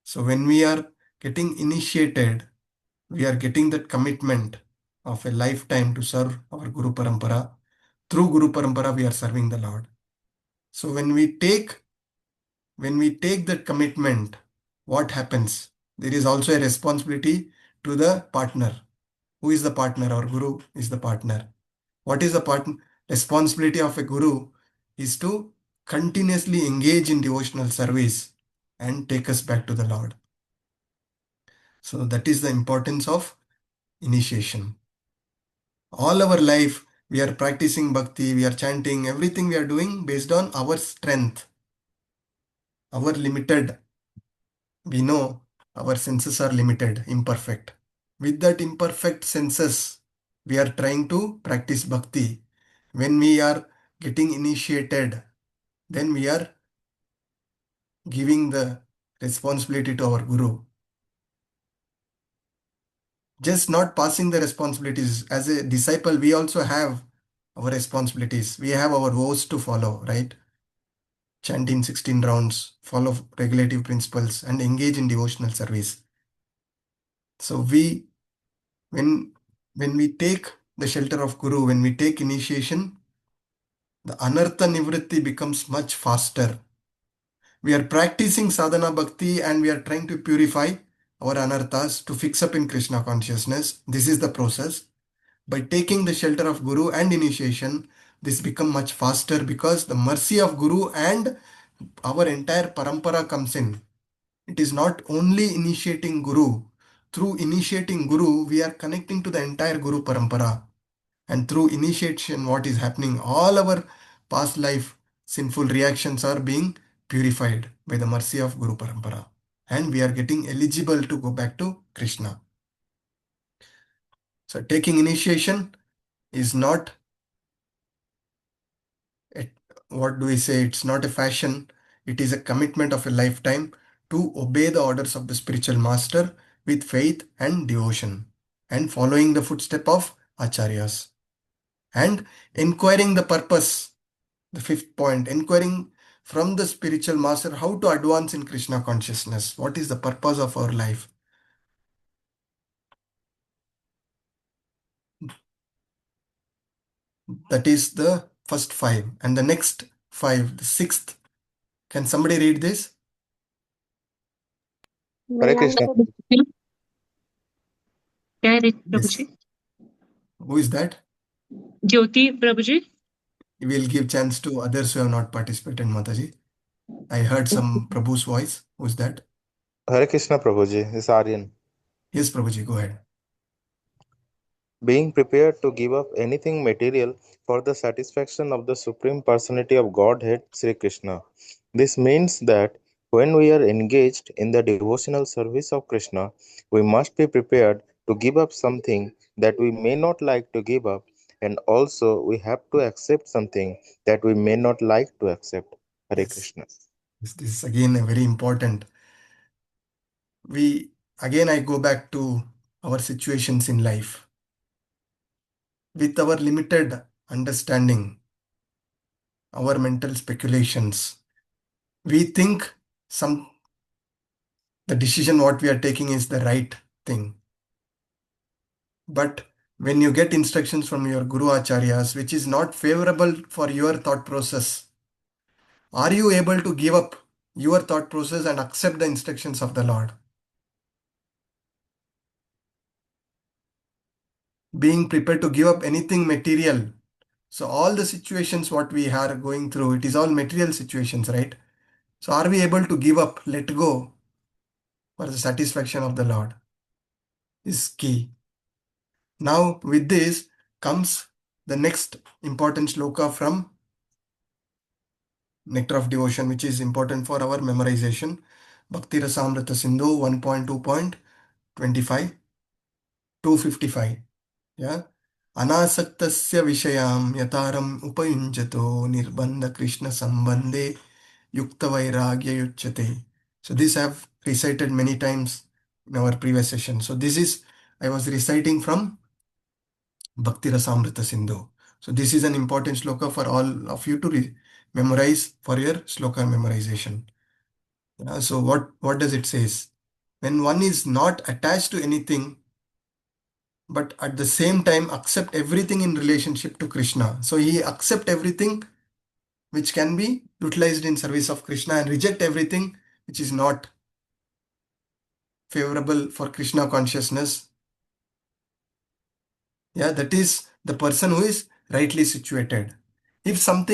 So when we are getting initiated, we are getting that commitment of a lifetime to serve our Guru Parampara. Through Guru Parampara, we are serving the Lord. So when we take that commitment, what happens? There is also a responsibility to the partner. Who is the partner? Our Guru is the partner. What is the responsibility of a Guru? Is to continuously engage in devotional service and take us back to the Lord. So that is the importance of initiation. All our life, we are practicing bhakti, we are chanting, everything we are doing based on our strength, our limited. We know our senses are limited, imperfect. With that imperfect senses, we are trying to practice bhakti. When we are getting initiated, then we are giving the responsibility to our Guru. Just not passing the responsibilities. As a disciple, we also have our responsibilities. We have our vows to follow, right? Chant in 16 rounds, follow regulative principles, and engage in devotional service. So when we take the shelter of Guru, when we take initiation, the anartha nivritti becomes much faster. We are practicing sadhana bhakti and we are trying to purify our anarthas to fix up in Krishna consciousness. This is the process. By taking the shelter of Guru and initiation, this becomes much faster because the mercy of Guru and our entire parampara comes in. It is not only initiating Guru. Through initiating Guru, we are connecting to the entire Guru parampara. And through initiation, what is happening? All our past life sinful reactions are being purified by the mercy of Guru parampara. And we are getting eligible to go back to Krishna. So taking initiation is not, what do we say? It's not a fashion. It is a commitment of a lifetime to obey the orders of the spiritual master with faith and devotion and following the footstep of acharyas and inquiring the purpose. The 5th point, inquiring from the spiritual master how to advance in Krishna consciousness. What is the purpose of our life? That is the first 5. And the next 5, the 6th. Can somebody read this? May Hare I Krishna. answer? क्या है प्रभु Yes. Ji? Who is that? Jyoti Prabhu ji. We will give chance to others who have not participated, Mataji. I heard some Prabhu's voice. Who's that? Hare Krishna Prabhuji. This is Aryan. Yes, Prabhuji, go ahead. Being prepared to give up anything material for the satisfaction of the Supreme Personality of Godhead, Sri Krishna. This means that when we are engaged in the devotional service of Krishna, we must be prepared to give up something that we may not like to give up, and also we have to accept something that we may not like to accept. Hare Yes. Krishna. This is again a very important. I go back to our situations in life. With our limited understanding, our mental speculations, we think the decision what we are taking is the right thing. But when you get instructions from your Guru Acharyas, which is not favorable for your thought process, are you able to give up your thought process and accept the instructions of the Lord? Being prepared to give up anything material. So all the situations what we are going through, it is all material situations, right? So are we able to give up, let go for the satisfaction of the Lord is key. Now with this comes the next important shloka from Nectar of Devotion, which is important for our memorization. Bhakti Rasamrita Sindhu 1.2.25, 255. Yeah. Anasaktasya vishayam yataram upayunjato nirbandha Krishna sambandhe yukta vairagya yuchyate. So this I have recited many times in our previous session. So this is, I was reciting from Bhakti Rasamrita Sindhu. So this is an important shloka for all of you to memorize for your shloka memorization. So what does it says? When one is not attached to anything, but at the same time accept everything in relationship to Krishna. So he accept everything which can be utilized in service of Krishna and reject everything which is not favorable for Krishna consciousness. Yeah, that is the person who is rightly situated. If some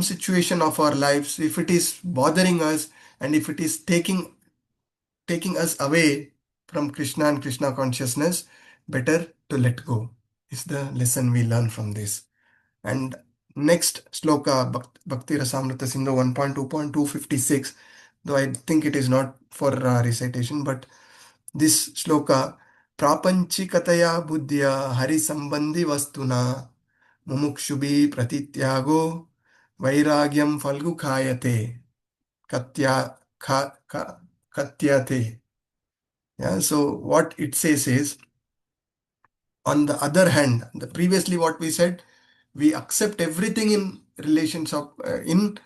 situation of our lives, if it is bothering us and if it is taking us away from Krishna and Krishna consciousness, better to let go is the lesson we learn from this. And next sloka, Bhakti Rasamrita Sindhu 1.2.256, though I think it is not for recitation, but this sloka, Prapanchikataya Buddhya Hari Sambandhi Vastuna Mumukshubhi Pratityago Vairagyam Falgu Khayate Katyate. Yeah, so what it says is, on the other hand, previously what we said, we accept everything in relations of in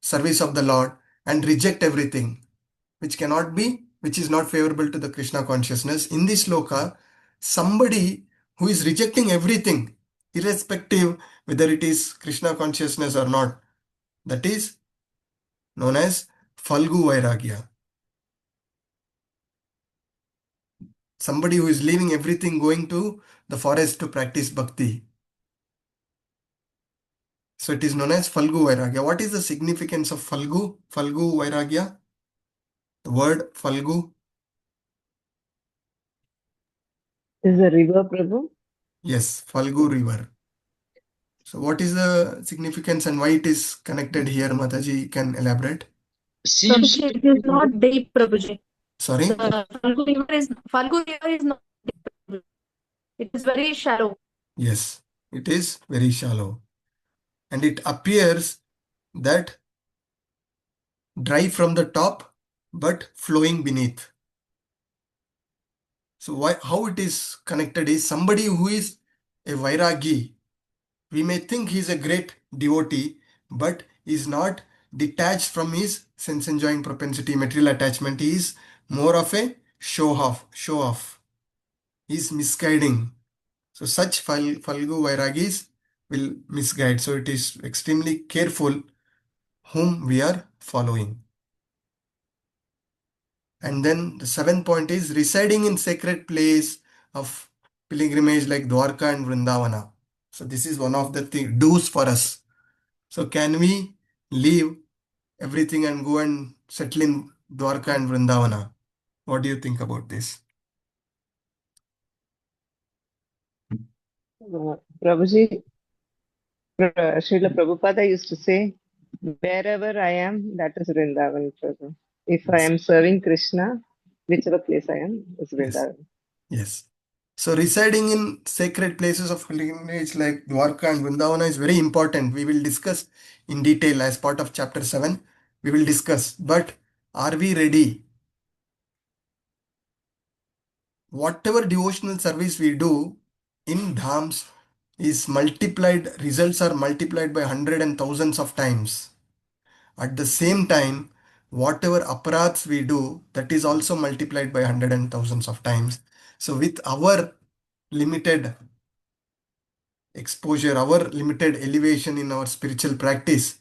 service of the Lord and reject everything which is not favorable to the Krishna consciousness. In this sloka, somebody who is rejecting everything, irrespective whether it is Krishna consciousness or not, that is known as Falgu Vairagya. Somebody who is leaving everything, going to the forest to practice bhakti. So it is known as Falgu Vairagya. What is the significance of Falgu? Falgu Vairagya? The word Falgu? Is a river, Prabhu? Yes, Falgu river. So what is the significance and why it is connected here? Mataji can elaborate. Prabhuji, it is not deep, Prabhuji. Sorry? The Falgu river is not deep, Prabhuji. It is very shallow. Yes, it is very shallow. And it appears that dry from the top but flowing beneath. So how it is connected is somebody who is a Vairagi. We may think he is a great devotee, but is not detached from his sense enjoying propensity, material attachment. He is more of a show off. He is misguiding. So such Falgu Vairagis will misguide. So it is extremely careful whom we are following. And then the 7th point is residing in sacred place of pilgrimage like Dwarka and Vrindavana. So this is one of the do's for us. So can we leave everything and go and settle in Dwarka and Vrindavana? What do you think about this? Prabhuji, Srila Prabhupada used to say, wherever I am, that is Vrindavan, Prabhu. If I Yes. am serving Krishna, whichever place I am, is Yes. Vrindavan. Yes. So residing in sacred places of pilgrimage like Dwarka and Vrindavana is very important. We will discuss in detail as part of chapter 7. We will discuss. But are we ready? Whatever devotional service we do in dhams is multiplied, results are multiplied by hundred and thousands of times. At the same time, whatever aparats we do, that is also multiplied by hundred and thousands of times. So with our limited exposure, our limited elevation in our spiritual practice,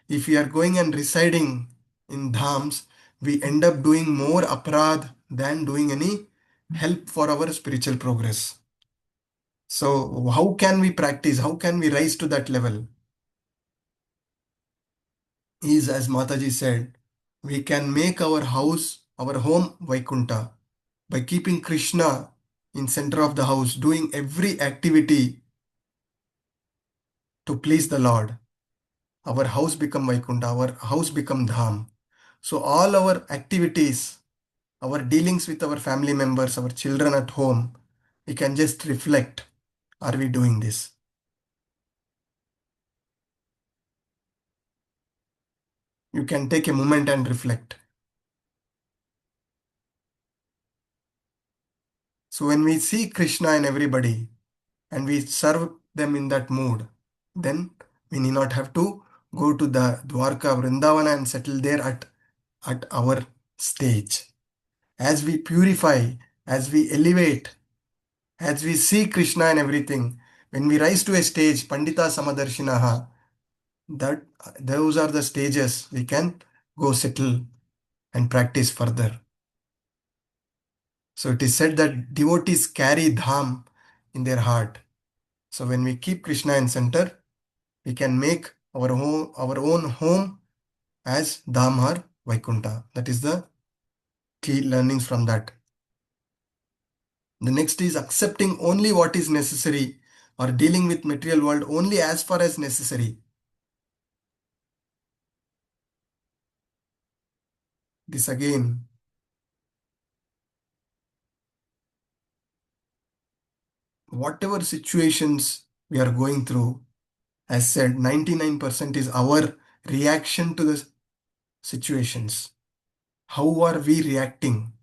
if we are going and residing in dhams, we end up doing more aparad than doing any help for our spiritual progress. So how can we practice? How can we rise to that level? Is, as Mataji said, we can make our house, our home Vaikunta by keeping Krishna in center of the house, doing every activity to please the Lord. Our house become Vaikunta, our house become Dham. So all our activities, our dealings with our family members, our children at home, we can just reflect, are we doing this? You can take a moment and reflect. So when we see Krishna in everybody and we serve them in that mood, then we need not have to go to the Dwarka, Vrindavana and settle there at our stage. As we purify, as we elevate, as we see Krishna in everything, when we rise to a stage, Pandita Samadarshinaha, that those are the stages we can go settle and practice further. So it is said that devotees carry dham in their heart. So when we keep Krishna in center, we can make our own home as dham or Vaikunta. That is the key learnings from that. The next is accepting only what is necessary or dealing with material world only as far as necessary. This again, whatever situations we are going through, as said, 99% is our reaction to the situations. How are we reacting?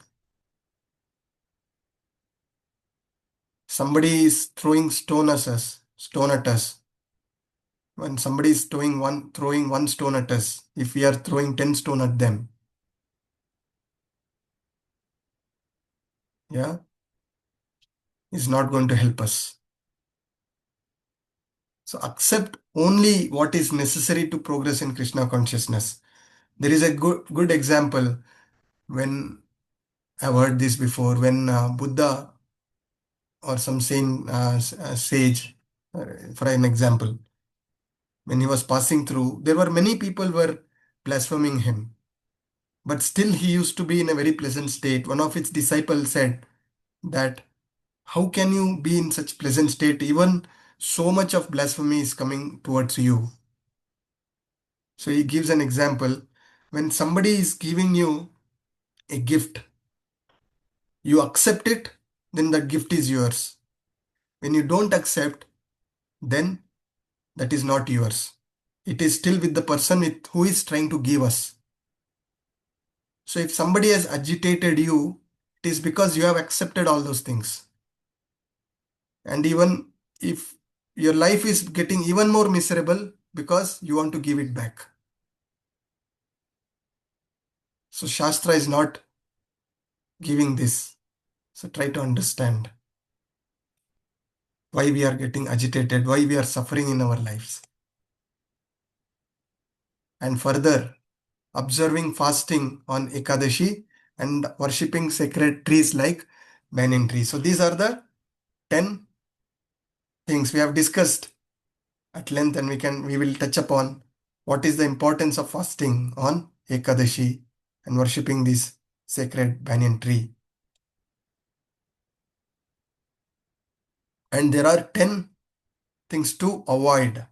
Somebody is throwing stone at us. When somebody is throwing one stone at us, if we are throwing 10 stone at them, yeah, is not going to help us. So accept only what is necessary to progress in Krishna consciousness. There is a good example when I've heard this before, when Buddha or some sage, for an example, when he was passing through, there were many people were blaspheming him, but still he used to be in a very pleasant state. One of his disciples said that, how can you be in such pleasant state? Even so much of blasphemy is coming towards you. So he gives an example. When somebody is giving you a gift, you accept it, then that gift is yours. When you don't accept, then that is not yours. It is still with the person who is trying to give us. So if somebody has agitated you, it is because you have accepted all those things. And even if your life is getting even more miserable, because you want to give it back. So Shastra is not giving this. So try to understand why we are getting agitated, why we are suffering in our lives. And further, observing fasting on Ekadashi and worshipping sacred trees like banyan tree. So these are the 10 things we have discussed at length, and we will touch upon what is the importance of fasting on Ekadashi and worshipping this sacred banyan tree. And there are 10 things to avoid.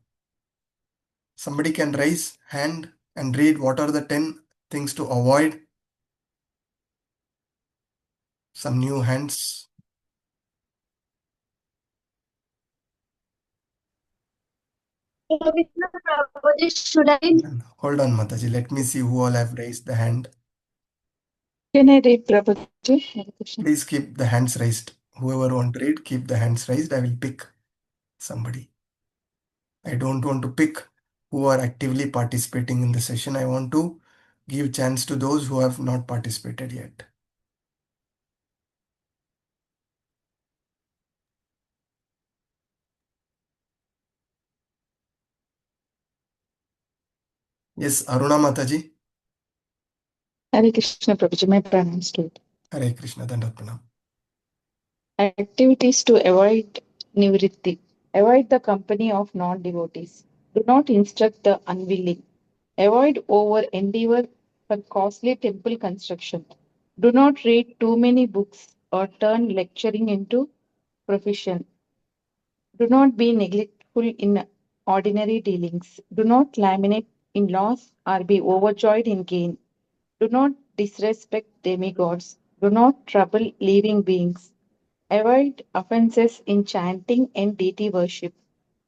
Somebody can raise hand and read what are the 10 things to avoid. Some new hands. Should I? Hold on, Mataji. Let me see who all have raised the hand. Can I read, Prabhuji? Hare Krishna. Please keep the hands raised. Whoever want to read, keep the hands raised. I will pick somebody. I don't want to pick who are actively participating in the session. I want to give chance to those who have not participated yet. Yes, Aruna Mataji. Hare Krishna, Prabhuji. My pranams to it. Hare Krishna, Dandat Pranam. Activities to avoid nivritti. Avoid the company of non-devotees. Do not instruct the unwilling. Avoid over-endeavor for costly temple construction. Do not read too many books or turn lecturing into profession. Do not be neglectful in ordinary dealings. Do not laminate in loss or be overjoyed in gain. Do not disrespect demigods. Do not trouble living beings. Avoid offenses in chanting and deity worship.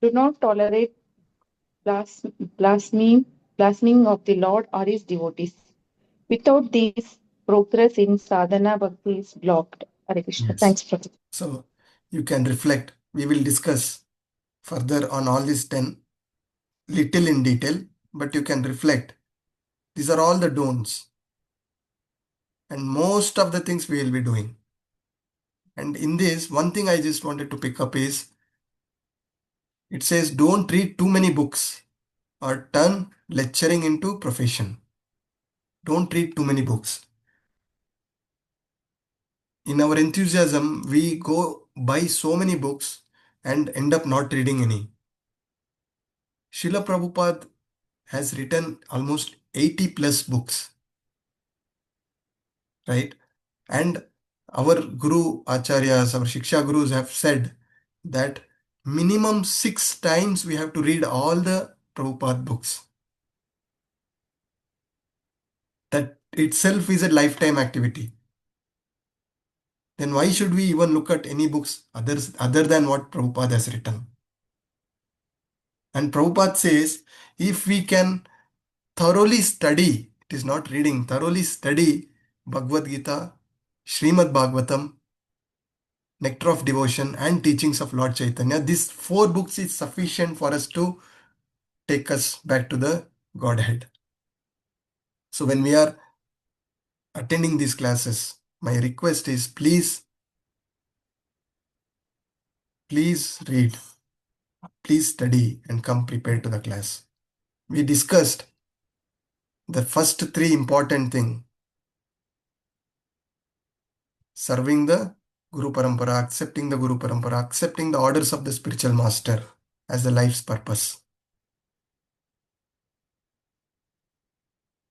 Do not tolerate blaspheming of the Lord or his devotees. Without these, progress in sadhana bhakti is blocked. Hare Krishna. Yes. Thanks, Prabhupada. So you can reflect. We will discuss further on all these 10 little in detail, but you can reflect. These are all the don'ts. And most of the things we will be doing. And in this, one thing I just wanted to pick up is, it says don't read too many books or turn lecturing into profession. Don't read too many books. In our enthusiasm, we go buy so many books and end up not reading any. Srila Prabhupada has written almost 80 plus books, right? And our Guru Acharyas, our Shiksha Gurus have said that minimum 6 times we have to read all the Prabhupada books. That itself is a lifetime activity. Then why should we even look at any books other than what Prabhupada has written? And Prabhupada says, if we can thoroughly study, it is not reading, thoroughly study Bhagavadgita, Srimad Bhagavatam, Nectar of Devotion, and Teachings of Lord Chaitanya, these 4 books is sufficient for us to take us back to the Godhead. So when we are attending these classes, my request is please read, please study and come prepared to the class. We discussed the first 3 important things: serving the Guru Parampara, accepting the Guru Parampara, accepting the orders of the spiritual master as the life's purpose.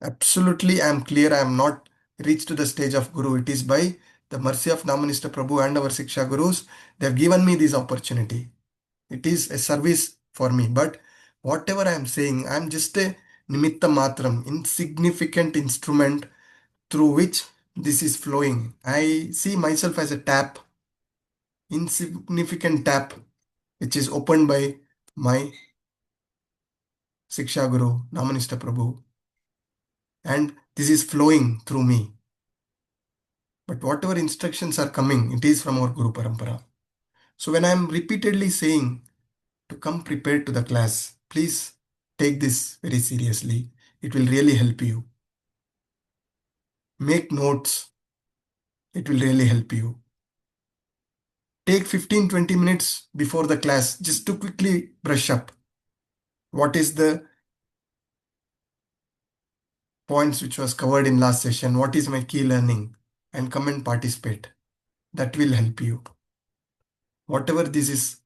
Absolutely, I am clear, I am not reached to the stage of Guru. It is by the mercy of Namanista Prabhu and our Siksha Gurus, they have given me this opportunity. It is a service for me. But whatever I am saying, I am just a nimitta matram, insignificant instrument through which this is flowing. I see myself as a tap, insignificant tap, which is opened by my Siksha Guru, Namanista Prabhu. And this is flowing through me. But whatever instructions are coming, it is from our Guru Parampara. So when I am repeatedly saying to come prepared to the class, please take this very seriously. It will really help you. Make notes. It will really help you. Take 15-20 minutes before the class just to quickly brush up. What is the points which was covered in last session? What is my key learning? and come and participate. That will help you. Whatever this is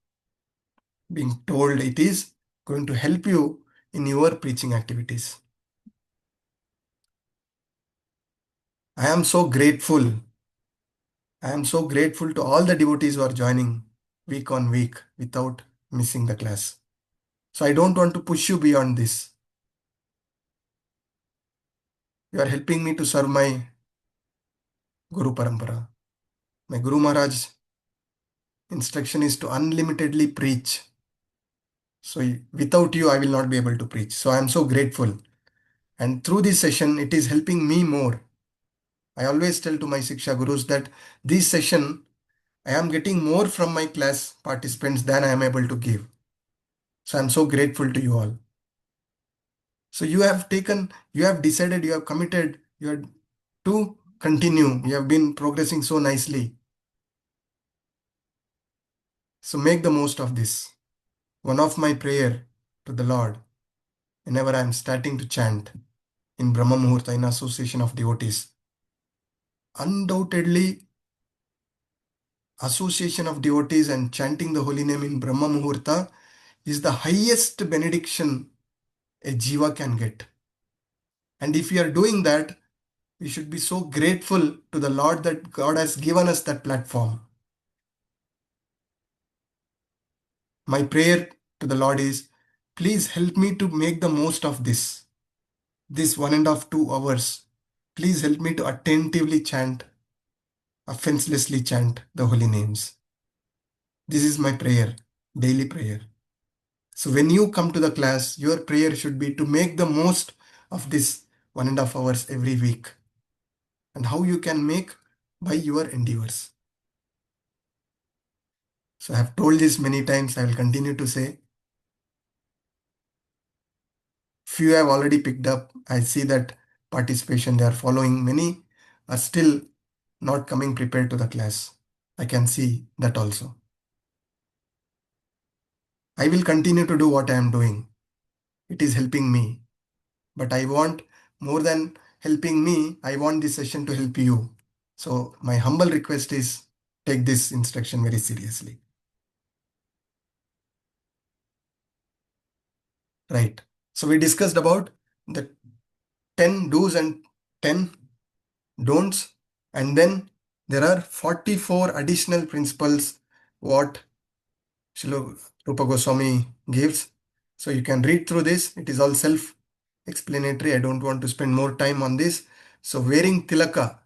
being told, it is going to help you in your preaching activities. I am so grateful. I am so grateful to all the devotees who are joining week on week without missing the class. So I don't want to push you beyond this. You are helping me to serve my Guru Parampara. My Guru Maharaj instruction is to unlimitedly preach. So without you, I will not be able to preach. So I am so grateful. And through this session, it is helping me more. I always tell to my Siksha Gurus that this session, I am getting more from my class participants than I am able to give. So I'm so grateful to you all. So you have decided, you have committed, you have to continue. You have been progressing so nicely. So make the most of this. One of my prayer to the Lord, whenever I am starting to chant in Brahma Muhurta in association of devotees, undoubtedly association of devotees and chanting the holy name in Brahma Muhurta is the highest benediction a jiva can get. And if we are doing that, we should be so grateful to the Lord that God has given us that platform. My prayer to the Lord is, please help me to make the most of this 1.5 to 2 hours. Please help me to attentively chant, offenselessly chant the holy names. This is my prayer, daily prayer. So when you come to the class, your prayer should be to make the most of this 1.5 hours every week. And how you can make? By your endeavors. So I have told this many times, I will continue to say. Few have already picked up. I see that participation, they are following. Many are still not coming prepared to the class. I can see that also. I will continue to do what I am doing. It is helping me. But I want more than helping me, I want this session to help you. So my humble request is take this instruction very seriously. Right. So we discussed about the 10 do's and 10 don'ts. And then there are 44 additional principles what Srila Rupa Goswami gives. So you can read through this. It is all self-explanatory. I don't want to spend more time on this. So wearing tilaka,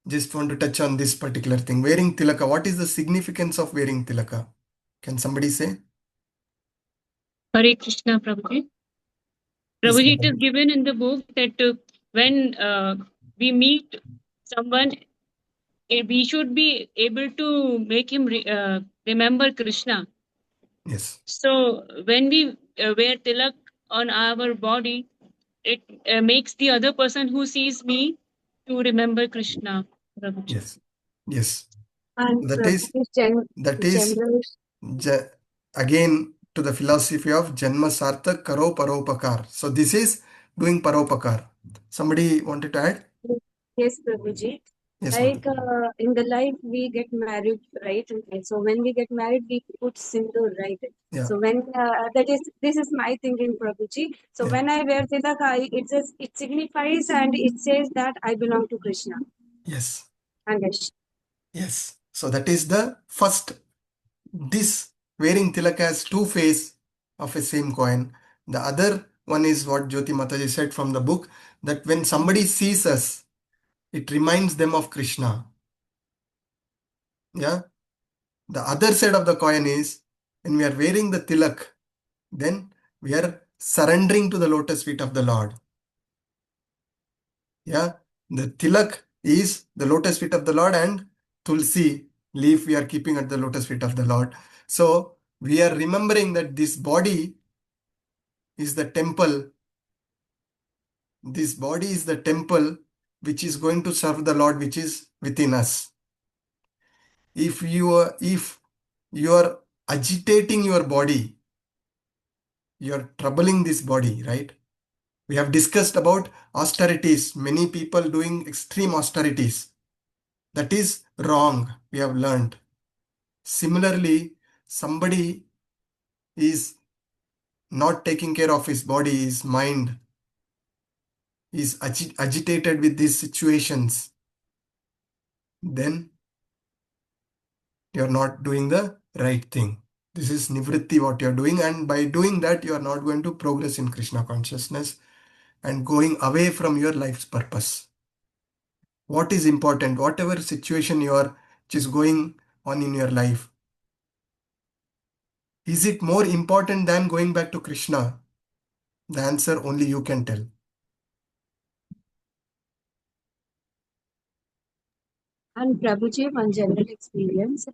just want to touch on this particular thing. Wearing tilaka, what is the significance of wearing tilaka? Can somebody say? Hare Krishna, Prabhuji. Yes, Prabhuji, it is madam. given in the book that when we meet someone, we should be able to make him remember Krishna. Yes. So when we wear tilak on our body, it makes the other person who sees me to remember Krishna, Prabhuji. Yes. Yes. And That is generally, ja- again to the philosophy of Janma Sarthak Karo Paropakar. So this is doing Paropakar. Somebody wanted to add? yes, Prabhuji. Yes, Like Mata. in the life we get married, right? Okay. So when we get married, we put sindoor, right? Yeah. So when this is my thinking, Prabhuji. So Yeah. when I wear tilak, it signifies and it says that I belong to Krishna. Yes. And Krishna. Yes. So that is the first. This wearing tilak has two faces of a same coin. The other one is what Jyoti Mataji said from the book, that when somebody sees us, it reminds them of Krishna. Yeah. The other side of the coin is when we are wearing the tilak, then we are surrendering to the lotus feet of the Lord. Yeah. The tilak is the lotus feet of the Lord, and tulsi leaf we are keeping at the lotus feet of the Lord. So we are remembering that this body is the temple. This body is the temple which is going to serve the Lord, which is within us. If you are agitating your body, you are troubling this body, right? We have discussed about austerities. Many people doing extreme austerities. That is wrong, we have learned. Similarly, somebody is not taking care of his body, his mind, is agitated with these situations, then you're not doing the right thing. This is nivritti what you're doing, and by doing that you are not going to progress in Krishna consciousness and going away from your life's purpose. What is important, whatever situation you are, which is going on in your life, is it more important than going back to Krishna? The answer only you can tell. And Prabhuji, one general experience.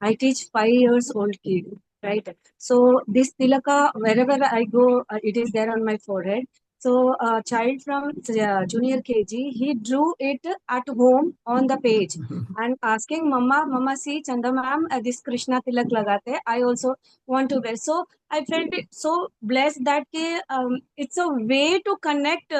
I teach 5 years old kid, right? So this tilaka, wherever I go, it is there on my forehead. So a child from junior KG, he drew it at home on the page and asking, Mama, see, Chanda ma'am, this Krishna tilak lagate. I also want to wear. So I felt it so blessed that it's a way to connect.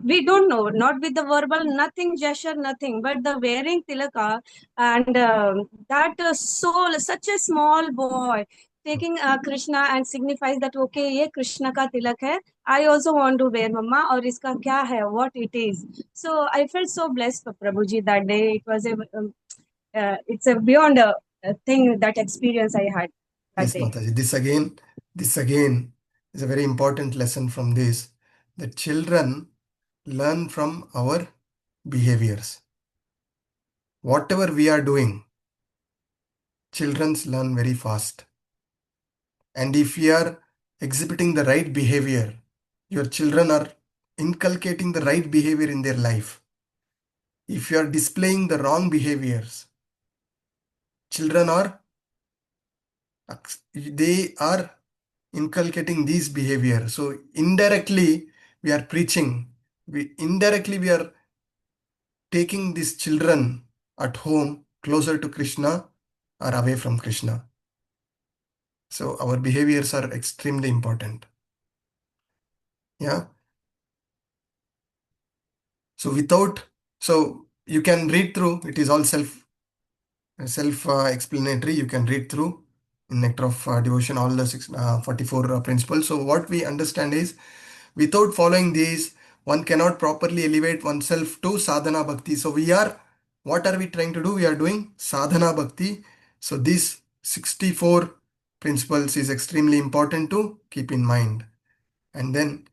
We don't know, not with the verbal, nothing, gesture, nothing, but the wearing tilaka and that soul, such a small boy taking Krishna and signifies that okay, ye Krishna ka tilak hai. I also want to wear, Mama, or iska kya hai, what it is. So I felt so blessed for Prabhuji that day. It was it's a beyond a thing, that experience I had that Yes, day. Mataji. This again is a very important lesson from this. The children learn from our behaviors. Whatever we are doing, children learn very fast. And if we are exhibiting the right behavior, your children are inculcating the right behavior in their life. If you are displaying the wrong behaviors, children they are inculcating these behavior. So indirectly we are preaching. Indirectly we are taking these children at home closer to Krishna or away from Krishna. So our behaviors are extremely important. Yeah. So you can read through. It is all self-explanatory. You can read through in Nectar of Devotion all the 44 principles. So what we understand is, without following these, one cannot properly elevate oneself to sadhana bhakti. So what are we trying to do? We are doing sadhana bhakti. So these 64 principles is extremely important to keep in mind. And then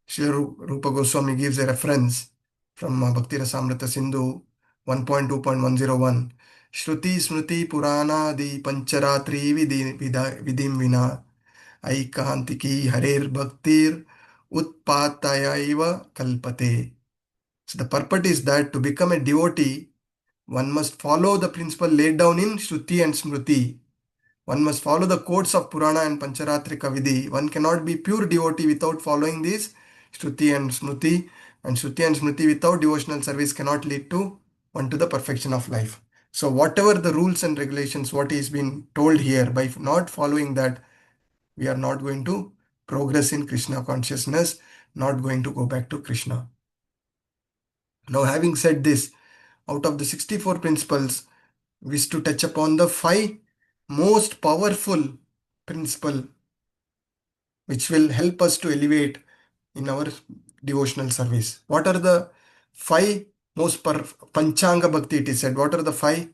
Srila Rupa Goswami gives a reference from Bhakti Rasamrita Sindhu 1.2.101. Shruti Smriti Purana Di Pancharatri Vidim Vina Aikantiki Harer Bhaktir Utpatayaiva Kalpate. So the purport is that to become a devotee, one must follow the principle laid down in Shruti and Smriti. One must follow the codes of Purana and Pancharatrika Vidhi. One cannot be pure devotee without following these Shruti and Smriti. And Shruti and Smriti without devotional service cannot lead to one to the perfection of life. So whatever the rules and regulations, what is being told here, by not following that, we are not going to progress in Krishna consciousness, not going to go back to Krishna. Now, having said this, out of the 64 principles, wish to touch upon the 5 most powerful principle which will help us to elevate in our devotional service. What are the 5 most Panchanga Bhakti it is said? What are the 5 it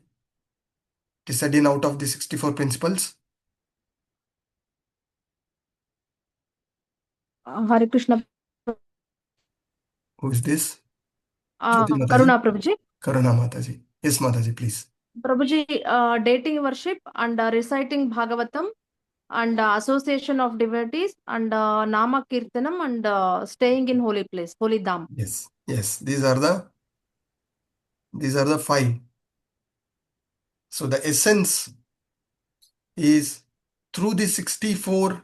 is said in out of the 64 principles? Hare Krishna. Who is this? Jyoti Mataji? Karuna Prabhuji. Karuna Mataji. Yes, Mataji, please. Prabhuji, dating worship and reciting Bhagavatam and association of devotees and Nama Kirtanam and staying in holy place, holy dham. Yes, yes. These are the 5. So the essence is through the 64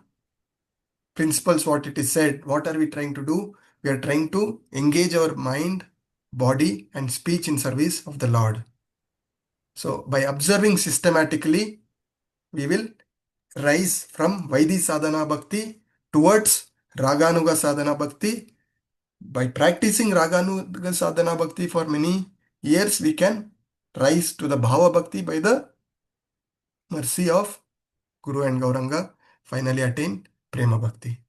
principles, what it is said, what are we trying to do? We are trying to engage our mind, body, and speech in service of the Lord. So by observing systematically, we will rise from Vaidhi Sadhana Bhakti towards Raganuga Sadhana Bhakti. By practicing Raganuga Sadhana Bhakti for many years, we can rise to the Bhava Bhakti by the mercy of Guru and Gauranga, finally attain Prema Bhakti.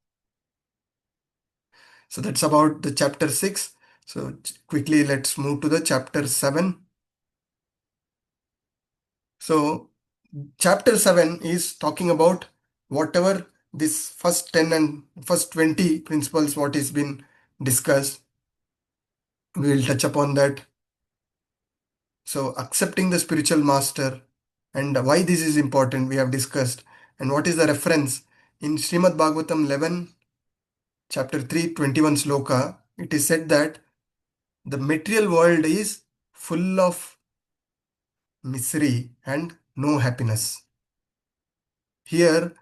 So that's about the chapter 6. So quickly let's move to the chapter 7. So chapter 7 is talking about whatever this first 10 and first 20 principles what is been discussed. We will touch upon that. So accepting the spiritual master and why this is important we have discussed, and what is the reference in Srimad Bhagavatam 11 chapter 3 21 sloka. It is said that the material world is full of misery and no happiness. Here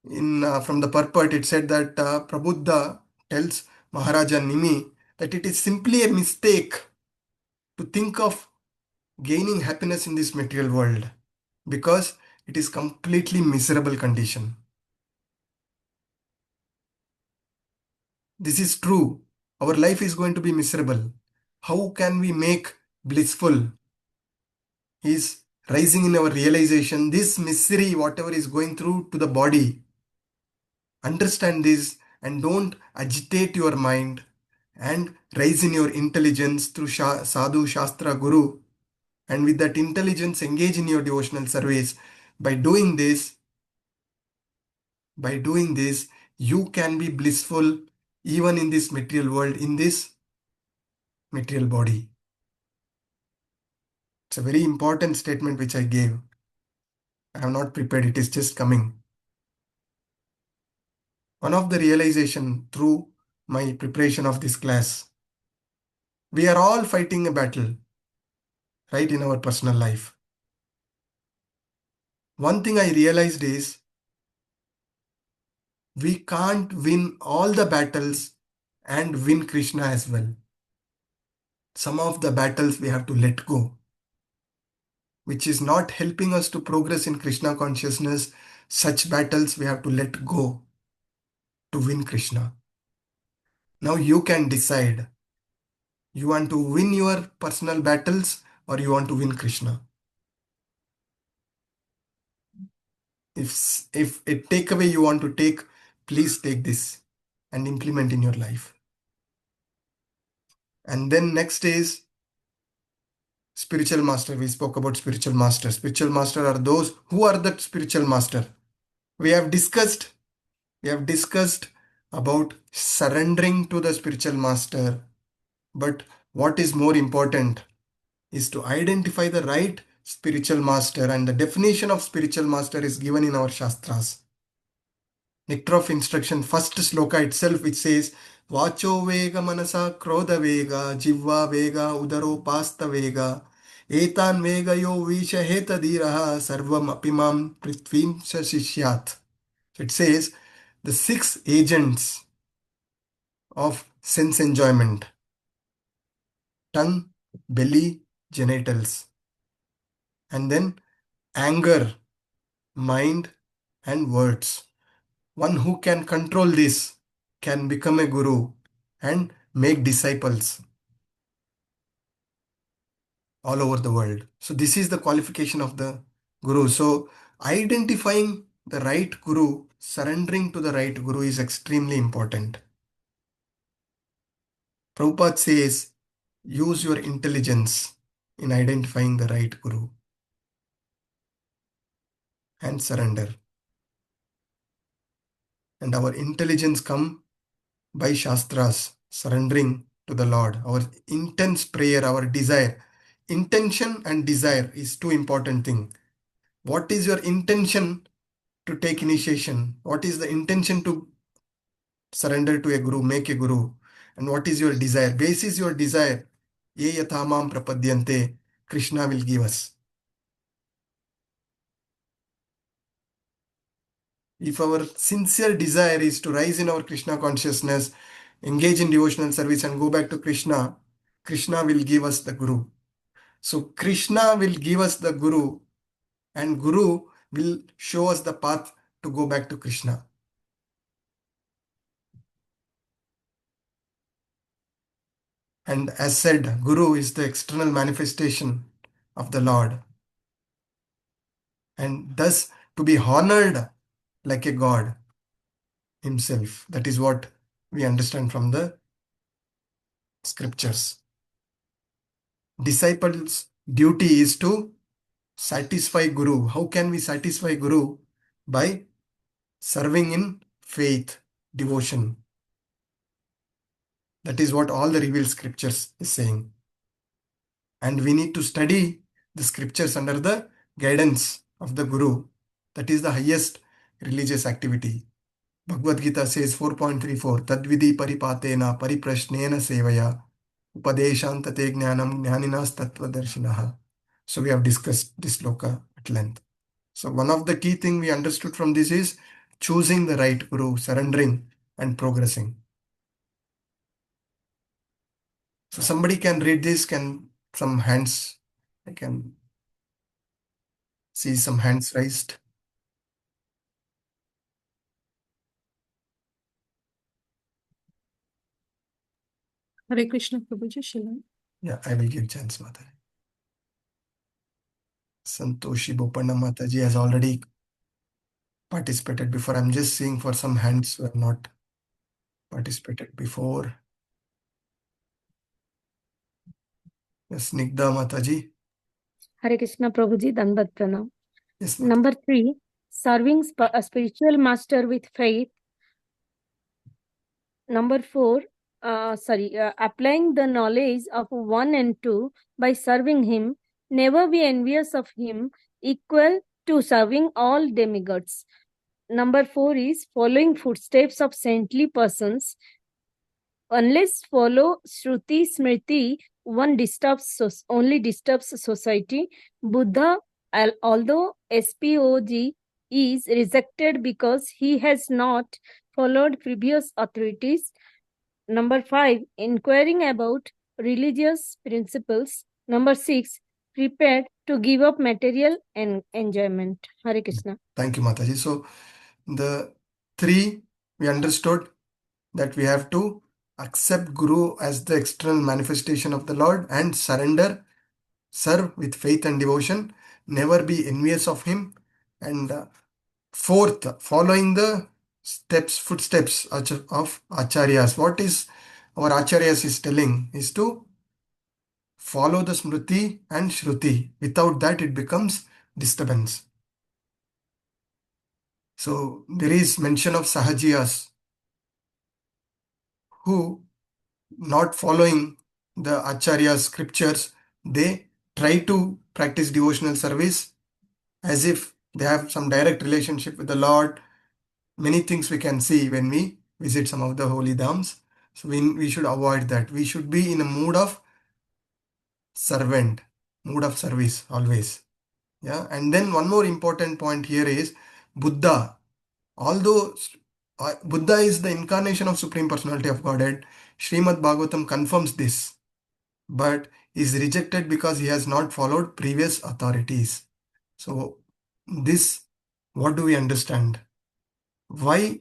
in from the purport it said that Prabuddha tells Maharaja Nimi that it is simply a mistake to think of gaining happiness in this material world, because it is completely miserable condition. This is true. Our life is going to be miserable. How can we make blissful? Is rising in our realization, this misery, whatever is going through to the body, understand this and don't agitate your mind, and rise in your intelligence through sadhu, shastra, guru, and with that intelligence engage in your devotional service. By doing this, you can be blissful even in this material world, in this material body. It's a very important statement which I gave. I have not prepared, it is just coming. One of the realization through my preparation of this class, we are all fighting a battle, right, in our personal life. One thing I realized is we can't win all the battles and win Krishna as well. Some of the battles we have to let go, which is not helping us to progress in Krishna consciousness. Such battles we have to let go to win Krishna. Now you can decide. You want to win your personal battles or you want to win Krishna. If a takeaway you want to take, please take this and implement in your life. And then next is spiritual master. We spoke about spiritual master. Spiritual master are those who are the spiritual master. We have discussed about surrendering to the spiritual master. But what is more important is to identify the right spiritual master, and the definition of spiritual master is given in our Shastras. Nectar of instruction, first sloka itself, which says, Vacho vega manasa krodha vega, jivva vega udaro pasta vega, etan vega yo visha heta dhiraha, sarvam apimam prithvim sashishyat. So it says, the 6 agents of sense enjoyment: tongue, belly, genitals, and then anger, mind, and words. One who can control this can become a guru and make disciples all over the world. So this is the qualification of the guru. So identifying the right guru, surrendering to the right guru is extremely important. Prabhupada says, use your intelligence in identifying the right guru and surrender. And our intelligence come by Shastras, surrendering to the Lord. Our intense prayer, our desire. Intention and desire is two important things. What is your intention to take initiation? What is the intention to surrender to a guru, make a guru? And what is your desire? Basis your desire. Ye yathamam prapadyante, Krishna will give us. If our sincere desire is to rise in our Krishna consciousness, engage in devotional service and go back to Krishna, Krishna will give us the guru. So Krishna will give us the guru, and guru will show us the path to go back to Krishna. And as said, guru is the external manifestation of the Lord, and thus to be honored like a God himself. That is what we understand from the scriptures. Disciples' duty is to satisfy Guru. How can we satisfy Guru? By serving in faith, devotion. That is what all the revealed scriptures is saying. And we need to study the scriptures under the guidance of the Guru. That is the highest religious activity. Bhagavadgita says 4.34 Tadvidi paripatena pariprashnena sevaya upadeshantate jnanam jnaninas tattvadarshinaha. So we have discussed this sloka at length. So one of the key thing we understood from this is choosing the right Guru, surrendering and progressing. So somebody can read this, some hands, I can see some hands raised. Hare Krishna, Prabhuji, shall I? Yeah, I will give chance, Mata. Santoshi Bopanna Mataji has already participated before. I'm just seeing for some hands who have not participated before. Yes, Snigdha Mataji. Hare Krishna Prabhuji, Dandat Pranam. Yes, Mata. Number 3, serving a spiritual master with faith. Number 4, applying the knowledge of 1 and 2 by serving him. Never be envious of him, equal to serving all demigods. Number 4 is following footsteps of saintly persons. Unless follow Shruti Smriti, one only disturbs society. Buddha, although SPOG, is rejected because he has not followed previous authorities. Number 5, inquiring about religious principles. Number 6, prepared to give up material and enjoyment. Hare Krishna. Thank you, Mataji. So the 3 we understood that we have to accept Guru as the external manifestation of the Lord and surrender, serve with faith and devotion, never be envious of him, and 4th, following the footsteps of Acharyas. What is our Acharyas is telling is to follow the Smriti and Shruti. Without that, it becomes disturbance. So there is mention of Sahajiyas who, not following the Acharya's scriptures, they try to practice devotional service as if they have some direct relationship with the Lord. Many things we can see when we visit some of the holy dhams. So we should avoid that. We should be in a mood of servant, mood of service always. Yeah. And then one more important point here is Buddha. Although Buddha is the incarnation of Supreme Personality of Godhead, Srimad Bhagavatam confirms this, but is rejected because he has not followed previous authorities. So this, what do we understand? Why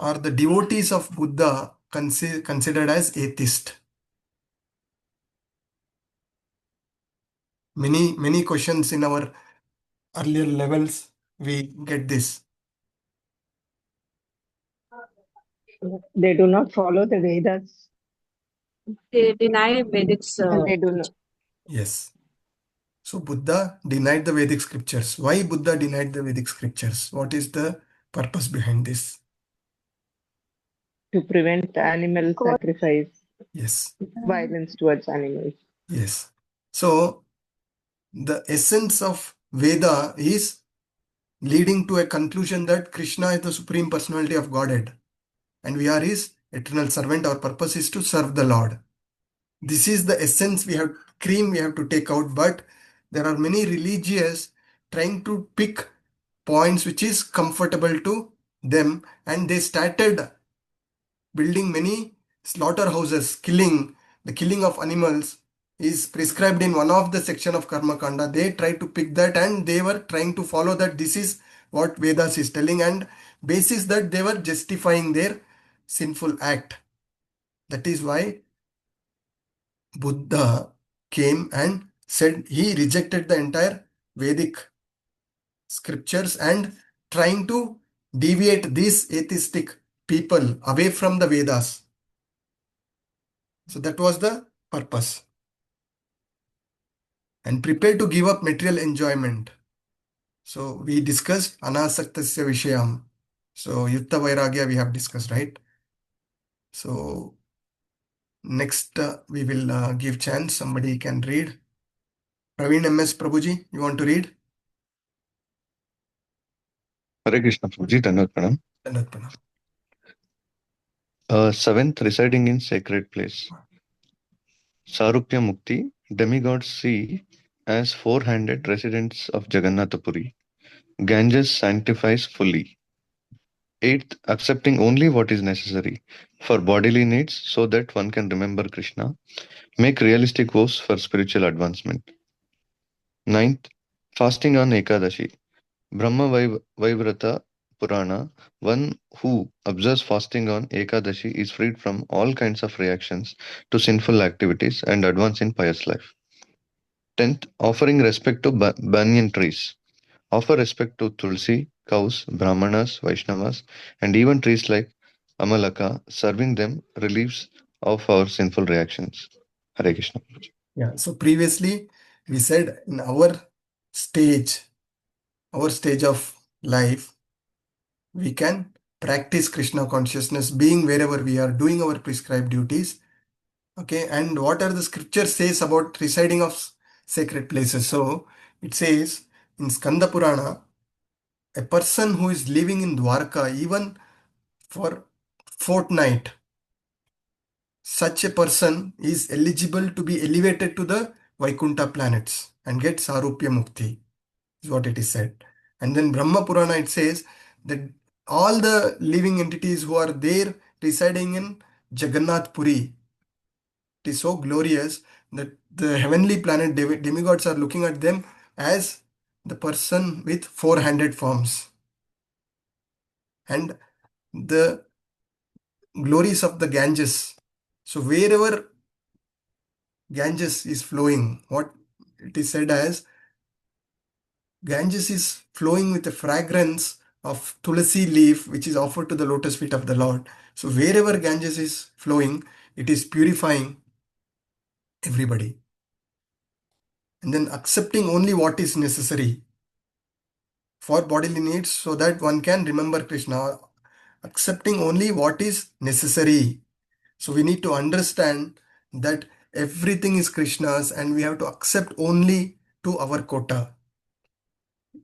are the devotees of Buddha considered as atheist? Many questions in our earlier levels, we get this. They do not follow the Vedas. They deny Vedic. And they do not. Yes. So Buddha denied the Vedic scriptures. Why Buddha denied the Vedic scriptures? What is the purpose behind this? To prevent animal sacrifice. Yes. Violence towards animals. Yes. So the essence of Veda is leading to a conclusion that Krishna is the Supreme Personality of Godhead and we are his eternal servant. Our purpose is to serve the Lord. This is the essence we have to take out, but there are many religious trying to pick points which is comfortable to them, and they started building many slaughterhouses. The killing of animals is prescribed in one of the section of Karma Kanda. They tried to pick that and they were trying to follow that this is what Vedas is telling, and basis that they were justifying their sinful act. That is why Buddha came and said he rejected the entire Vedic scriptures and trying to deviate these atheistic people away from the Vedas. So that was the purpose. And prepare to give up material enjoyment. So we discussed anasaktasya vishayam. So yutta vairagya we have discussed, right? So next we will give chance. Somebody can read. Praveen MS Prabhuji, you want to read? Hare Krishna Prabhuji, Dandavat Pranam. Dandavat Pranam. Seventh, residing in sacred place. Sarupya Mukti, demigods see as four-handed residents of Jagannath Puri. Ganges sanctifies fully. Eighth, accepting only what is necessary for bodily needs so that one can remember Krishna. Make realistic vows for spiritual advancement. Ninth, fasting on Ekadashi. Brahma Vaivrata Purana, one who observes fasting on Ekadashi is freed from all kinds of reactions to sinful activities and advance in pious life. 10th, offering respect to banyan trees. Offer respect to Tulsi, cows, Brahmanas, Vaishnavas, and even trees like Amalaka. Serving them relieves of our sinful reactions. Hare Krishna. Yeah, so previously we said in our stage of life, we can practice Krishna consciousness, being wherever we are, doing our prescribed duties. Okay, and what are the scriptures says about residing of sacred places? So it says in Skanda Purana, a person who is living in Dwarka even for fortnight, such a person is eligible to be elevated to the Vaikuntha planets and get Sarupya Mukti, is what it is said. And then Brahma Purana, it says that all the living entities who are there residing in Jagannath Puri, it is so glorious that the heavenly planet demigods are looking at them as the person with four-handed forms. And the glories of the Ganges. So wherever Ganges is flowing, what it is said as Ganges is flowing with the fragrance of tulsi leaf, which is offered to the lotus feet of the Lord. So wherever Ganges is flowing, it is purifying everybody. And then accepting only what is necessary for bodily needs so that one can remember Krishna. Accepting only what is necessary. So we need to understand that everything is Krishna's and we have to accept only to our quota.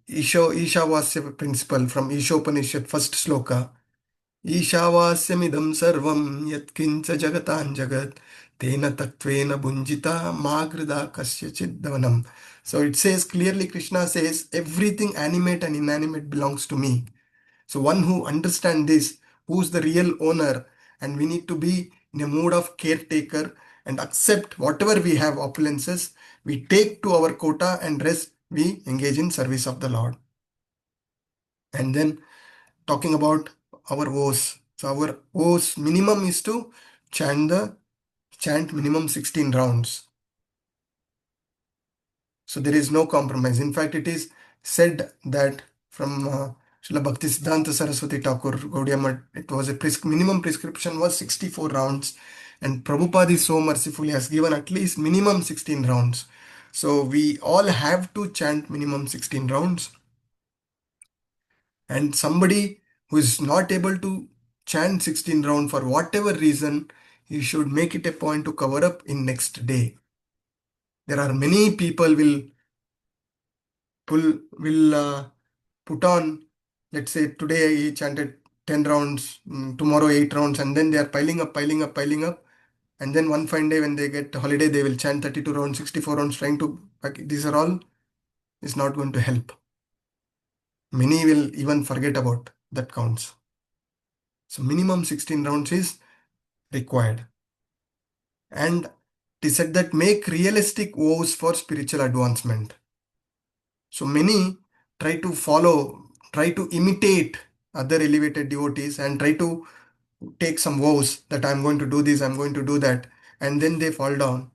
Ishavasya principle from Ishopanishad, first sloka. Ishavasyamidam sarvam yatkincha jagatan jagat tena tattvena bunjita magrida kasyachid davanam. So it says clearly, Krishna says, everything animate and inanimate belongs to me. So one who understands this, who's the real owner, and we need to be in a mood of caretaker and accept whatever we have opulences, we take to our quota and rest we engage in service of the Lord. And then talking about our vows. So our vows minimum is to chant minimum 16 rounds. So there is no compromise. In fact, it is said that from Srila Bhaktisiddhanta Saraswati Thakur, Gaudiya Math, it was a minimum prescription was 64 rounds. And Prabhupada is so mercifully has given at least minimum 16 rounds. So we all have to chant minimum 16 rounds. And somebody who is not able to chant 16 rounds for whatever reason, you should make it a point to cover up in next day. There are many people will put on, let's say today he chanted 10 rounds, tomorrow 8 rounds, and then they are piling up. And then one fine day when they get holiday, they will chant 32 rounds, 64 rounds, trying to, these are all, is not going to help. Many will even forget about that counts. So minimum 16 rounds is required. And it is said that make realistic vows for spiritual advancement. So many try to imitate other elevated devotees and try to take some vows that I'm going to do this, I'm going to do that, and then they fall down.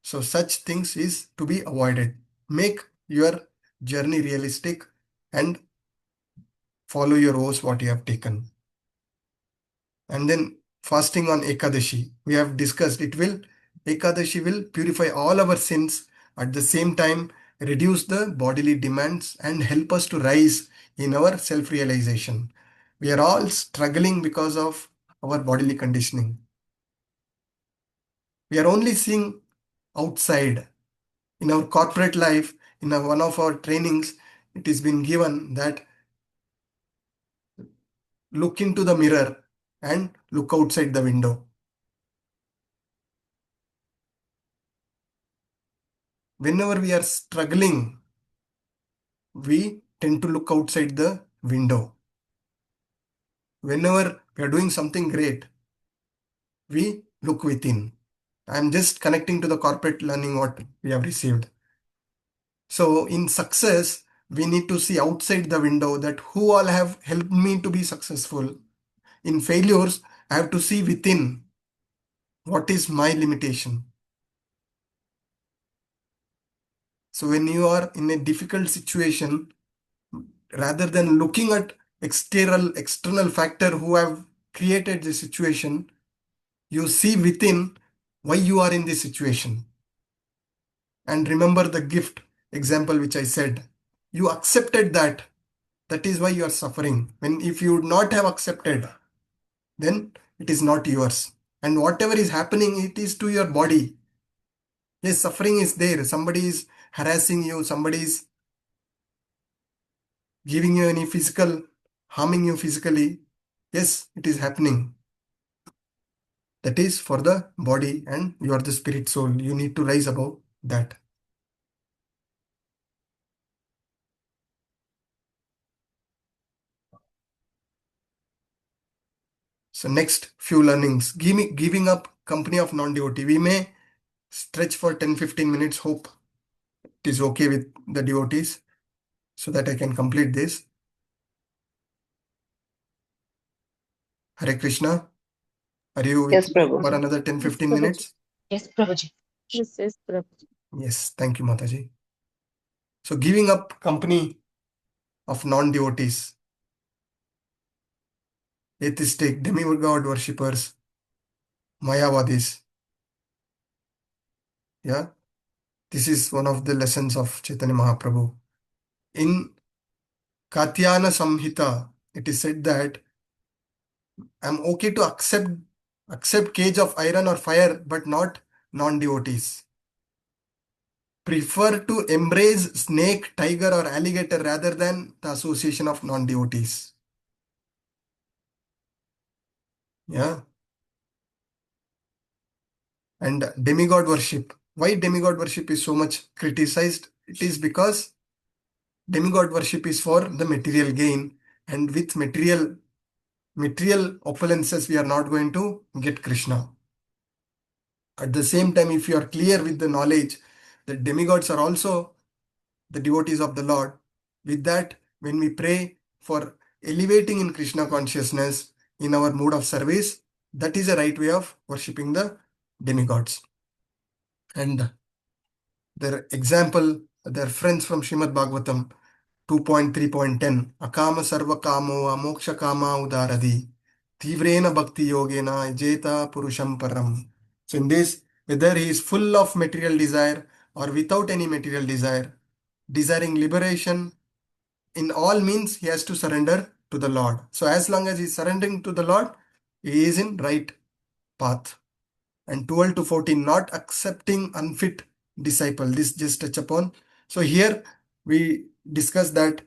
So such things is to be avoided. Make your journey realistic and follow your oaths what you have taken. And then fasting on Ekadashi. We have discussed Ekadashi will purify all our sins, at the same time reduce the bodily demands and help us to rise in our self-realization. We are all struggling because of our bodily conditioning. We are only seeing outside. In our corporate life, in one of our trainings, it has been given that look into the mirror and look outside the window. Whenever we are struggling, we tend to look outside the window. Whenever we are doing something great, we look within. I'm just connecting to the corporate learning what we have received. So in success, we need to see outside the window that who all have helped me to be successful. In failures, I have to see within what is my limitation. So when you are in a difficult situation, rather than looking at external factor who have created the situation, you see within why you are in this situation. And remember the gift example which I said. You accepted that. That is why you are suffering. If you would not have accepted, then it is not yours. And whatever is happening, it is to your body. Yes, suffering is there. Somebody is harassing you. Somebody is giving you any harming you physically. Yes, it is happening. That is for the body, and you are the spirit soul. You need to rise above that. So next few learnings. Giving up company of non-devotee. We may stretch for 10-15 minutes. Hope it is okay with the devotees so that I can complete this. Hare Krishna. Are you with Yes, me Prabhu. for another 10-15 minutes? Yes, Prabhuji. Yes, Prabhuji. Yes, thank you, Mataji. So giving up company of non-devotees, atheistic, demigod worshippers, Mayavadis. Yeah, this is one of the lessons of Chaitanya Mahaprabhu. In Katyana Samhita, it is said that I'm okay to accept cage of iron or fire, but not non-devotees. Prefer to embrace snake, tiger, or alligator rather than the association of non-devotees. Yeah. And demigod worship. Why demigod worship is so much criticized? It is because demigod worship is for the material gain, and with material opulences, we are not going to get Krishna. At the same time, if you are clear with the knowledge that demigods are also the devotees of the Lord, with that, when we pray for elevating in Krishna consciousness in our mood of service, that is a right way of worshipping the demigods. And their example, their friends from Srimad Bhagavatam 2.3.10, Akama Sarva Kamo Amoksha Kama Udaradi, Tivrena Bhakti Yogena Jeta Purusham Param. So in this, whether he is full of material desire or without any material desire, desiring liberation, in all means he has to surrender to the Lord. So as long as he is surrendering to the Lord, he is in right path. And 12 to 14, not accepting unfit disciple. This just touch upon. So here we discuss that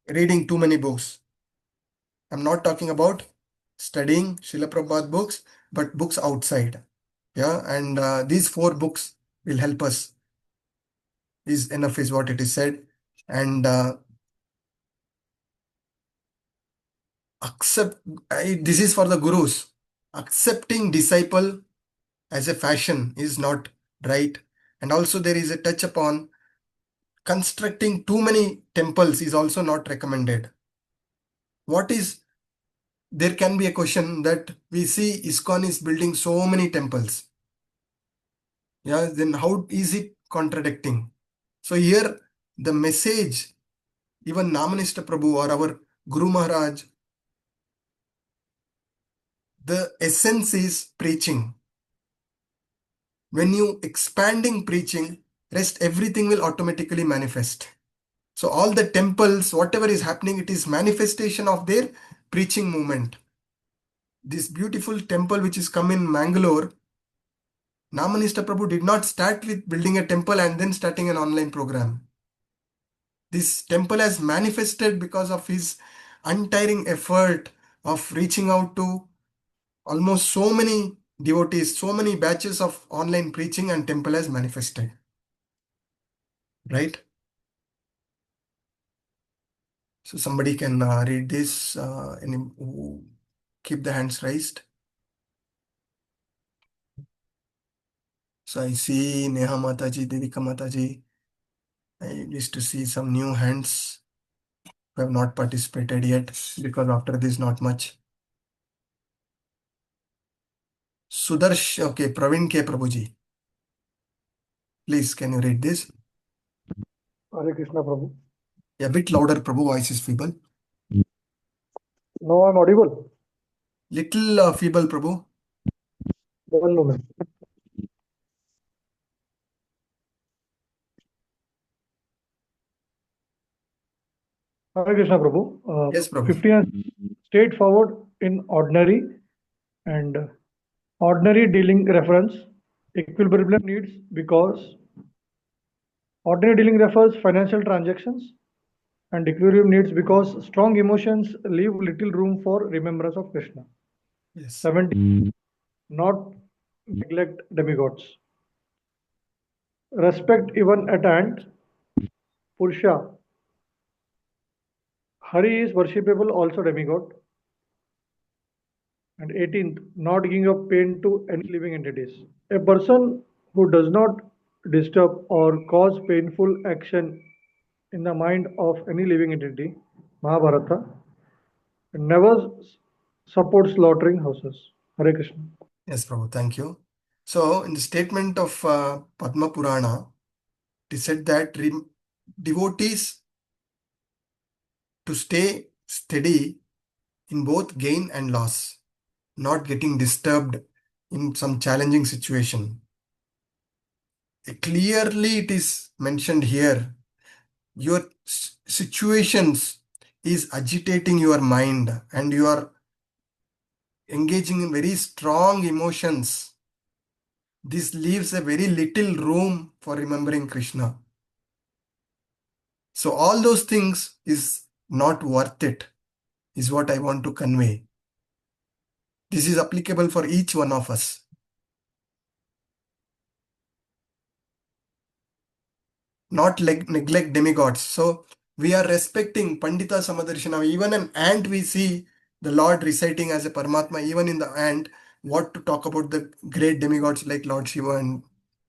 reading too many books. I'm not talking about studying Srila Prabhupada books, but books outside. Yeah, and these 4 books will help us. Is enough is what it is said. And this is for the gurus. Accepting disciple as a fashion is not right. And also there is a touch upon constructing too many temples is also not recommended. There can be a question that we see ISKCON is building so many temples. Yeah, then how is it contradicting? So here the message, even Namanishta Prabhu or our Guru Maharaj, the essence is preaching. When you expanding preaching, rest everything will automatically manifest. So all the temples, whatever is happening, it is manifestation of their preaching movement. This beautiful temple which is come in Mangalore, Namanishta Prabhu did not start with building a temple and then starting an online program. This temple has manifested because of his untiring effort of reaching out to almost so many devotees, so many batches of online preaching, and temple has manifested. Right? So somebody can read this, who keep the hands raised. So I see Neha Mataji, Devika Mataji. I wish to see some new hands who have not participated yet, because after this not much. Sudarsh, okay, Praveen K. Prabhuji. Please, can you read this? Hare Krishna Prabhu. A bit louder, Prabhu, voice is feeble. Now I'm audible. Little feeble, Prabhu. One moment. Hare Krishna Prabhu. Yes, Prabhu. 15 straightforward in ordinary and ordinary dealing reference. Equilibrium needs because ordinary dealing refers financial transactions and equilibrium needs because strong emotions leave little room for remembrance of Krishna. Yes. 17. Not neglect demigods. Respect even at hand. Purusha. Hari is worshipable, also demigod. And 18th, not giving up pain to any living entities. A person who does not disturb or cause painful action in the mind of any living entity, Mahabharata, never supports slaughtering houses. Hare Krishna. Yes, Prabhu, thank you. So, in the statement of Padma Purana, it is said that devotees to stay steady in both gain and loss, not getting disturbed in some challenging situation. Clearly, it is mentioned here, your situations is agitating your mind and you are engaging in very strong emotions. This leaves a very little room for remembering Krishna. So all those things is not worth it, is what I want to convey. This is applicable for each one of us. Not neglect demigods. So we are respecting Pandita Samadarshana. Even an ant we see the Lord reciting as a Paramatma, even in the ant, what to talk about the great demigods like Lord Shiva and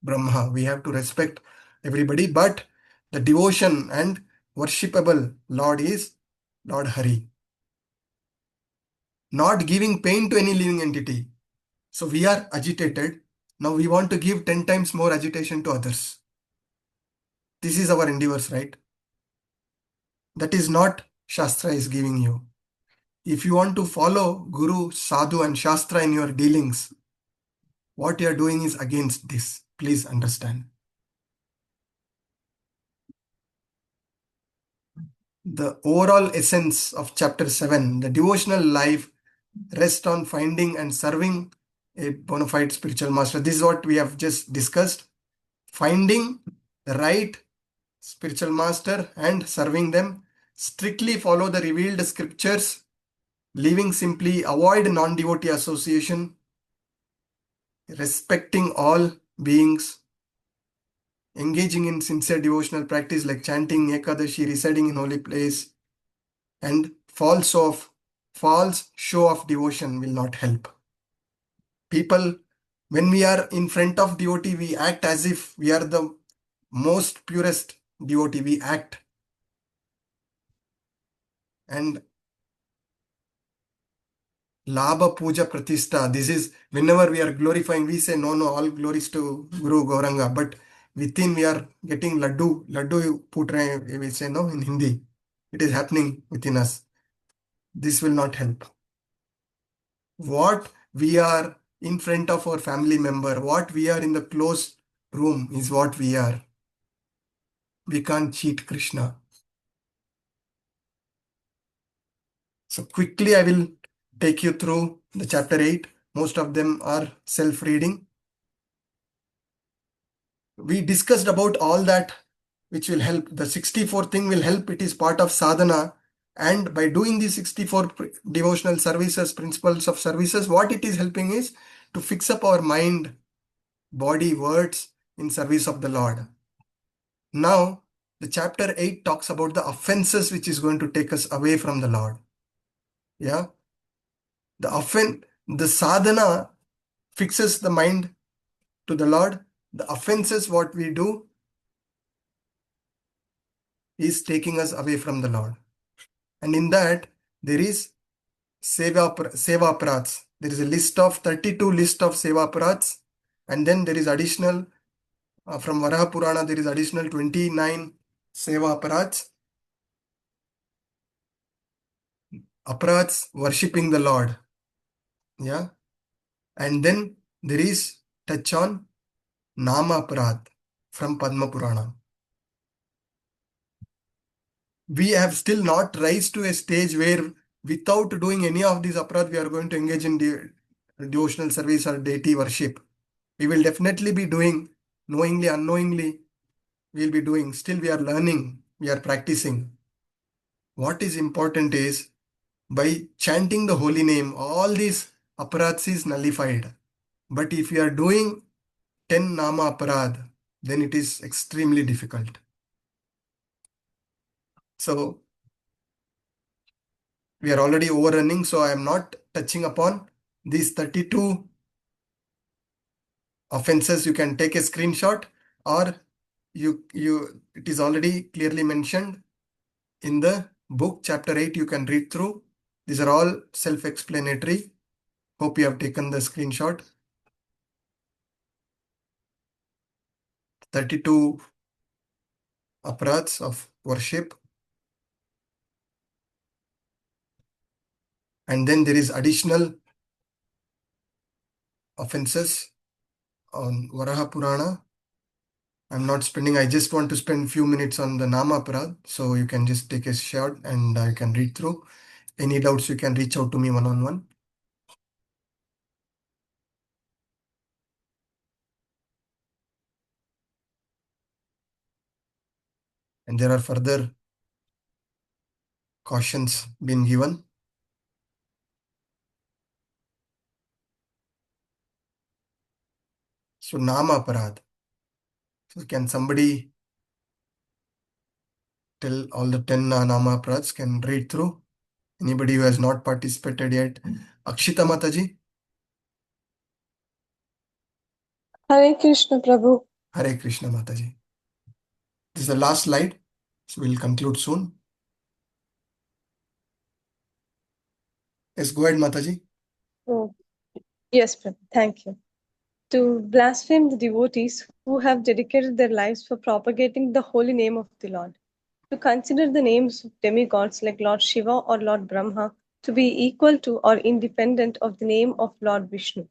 Brahma. We have to respect everybody, but the devotion and worshipable Lord is Lord Hari. Not giving pain to any living entity. So we are agitated. Now we want to give 10 times more agitation to others. This is our endeavors, right? That is not Shastra is giving you. If you want to follow Guru, Sadhu and Shastra in your dealings, what you are doing is against this. Please understand. The overall essence of chapter 7, the devotional life, rests on finding and serving a bona fide spiritual master. This is what we have just discussed. Finding the right spiritual master and serving them. Strictly follow the revealed scriptures. Living simply, avoid non-devotee association. Respecting all beings. Engaging in sincere devotional practice like chanting Ekadashi, residing in holy place. And false show of devotion will not help. People, when we are in front of devotee, we act as if we are the most purest devotee. We act. And Labha Puja Pratishta. This is whenever we are glorifying, we say, no, all glories to Guru Gauranga. But within we are getting laddu. Laddu put rahe, we say no in Hindi. It is happening within us. This will not help. What we are in front of our family member, what we are in the closed room is what we are. We can't cheat Krishna. So quickly I will take you through the chapter 8. Most of them are self-reading. We discussed about all that which will help. The 64 thing will help. It is part of sadhana. And by doing these 64 devotional services, principles of services, what it is helping is to fix up our mind, body, words in service of the Lord. Now, the chapter 8 talks about the offenses which is going to take us away from the Lord. Yeah. The sadhana fixes the mind to the Lord. The offenses, what we do, is taking us away from the Lord. And in that, there is SEVA-Aprats. There is a list of 32 list of SEVA-Aprats. And then there is additional, from Varaha Purana, there is additional 29 SEVA-Aprats. Aprats worshipping the Lord. Yeah. And then there is touch on Nama Aparad from Padma Purana. We have still not raised to a stage where without doing any of these aparad, we are going to engage in devotional service or deity worship. We will definitely be doing, knowingly, unknowingly, we will be doing. Still we are learning, we are practicing. What is important is by chanting the holy name, all these aparads is nullified. But if you are doing 10 Nama Aparad, then it is extremely difficult. So we are already overrunning, so I am not touching upon these 32 offenses. You can take a screenshot, or it is already clearly mentioned in the book, chapter 8, you can read through. These are all self-explanatory. Hope you have taken the screenshot. 32 aparads of worship. And then there is additional offenses on Varaha Purana. I'm not spending, I just want to spend few minutes on the Nama Aparad. So you can just take a shot and I can read through. Any doubts, you can reach out to me one-on-one. And there are further cautions being given. So Nama Aparad. So can somebody tell all the 10 Nama Aparads, can read through? Anybody who has not participated yet? Akshita Mataji. Hare Krishna Prabhu. Hare Krishna Mataji. This is the last slide. So we'll conclude soon. Yes, go ahead, Mataji. Oh, yes, Prabhu. Thank you. To blaspheme the devotees who have dedicated their lives for propagating the holy name of the Lord. To consider the names of demigods like Lord Shiva or Lord Brahma to be equal to or independent of the name of Lord Vishnu.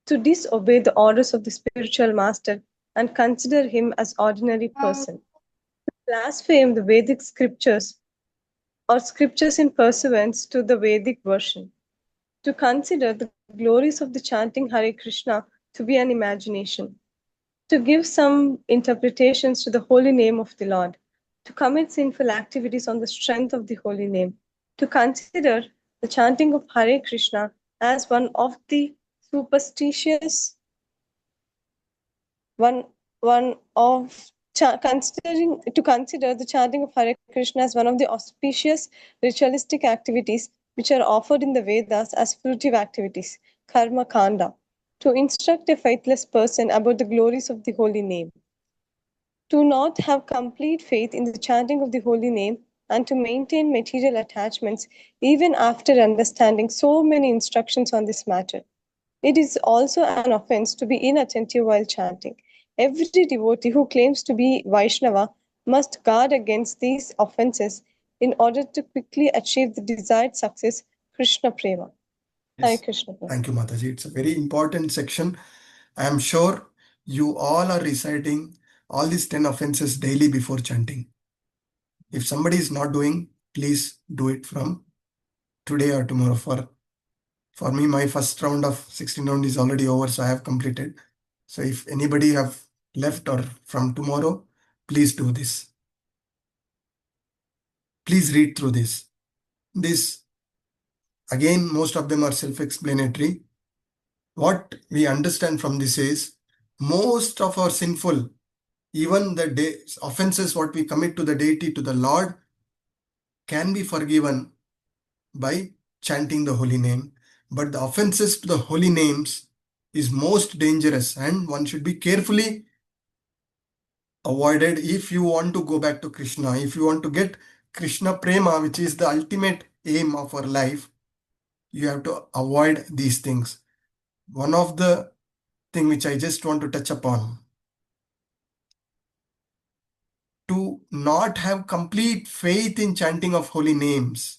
To disobey the orders of the spiritual master and consider him as ordinary person. To blaspheme the Vedic scriptures or scriptures in pursuance to the Vedic version. To consider the glories of the chanting Hare Krishna to be an imagination. To give some interpretations to the holy name of the Lord. To commit sinful activities on the strength of the holy name. To consider the chanting of Hare Krishna as one of the superstitious, consider the chanting of Hare Krishna as one of the auspicious ritualistic activities which are offered in the Vedas as fruitive activities, karma kanda, to instruct a faithless person about the glories of the holy name. To not have complete faith in the chanting of the holy name and to maintain material attachments even after understanding so many instructions on this matter. It is also an offense to be inattentive while chanting. Every devotee who claims to be Vaishnava must guard against these offenses in order to quickly achieve the desired success, Krishna Prema. Hare Yes. Krishna Prema. Thank you, Mataji. It's a very important section. I am sure you all are reciting all these 10 offenses daily before chanting. If somebody is not doing, please do it from today or tomorrow. For me, my first round of 16 round is already over, so I have completed. So if anybody have left or from tomorrow, please do this. Please read through this. This, again, most of them are self-explanatory. What we understand from this is most of our sinful, even the offenses what we commit to the deity, to the Lord, can be forgiven by chanting the holy name. But the offenses to the holy names is most dangerous, and one should be carefully avoided if you want to go back to Krishna. If you want to get Krishna Prema, which is the ultimate aim of our life, you have to avoid these things. One of the thing which I just want to touch upon, to not have complete faith in chanting of holy names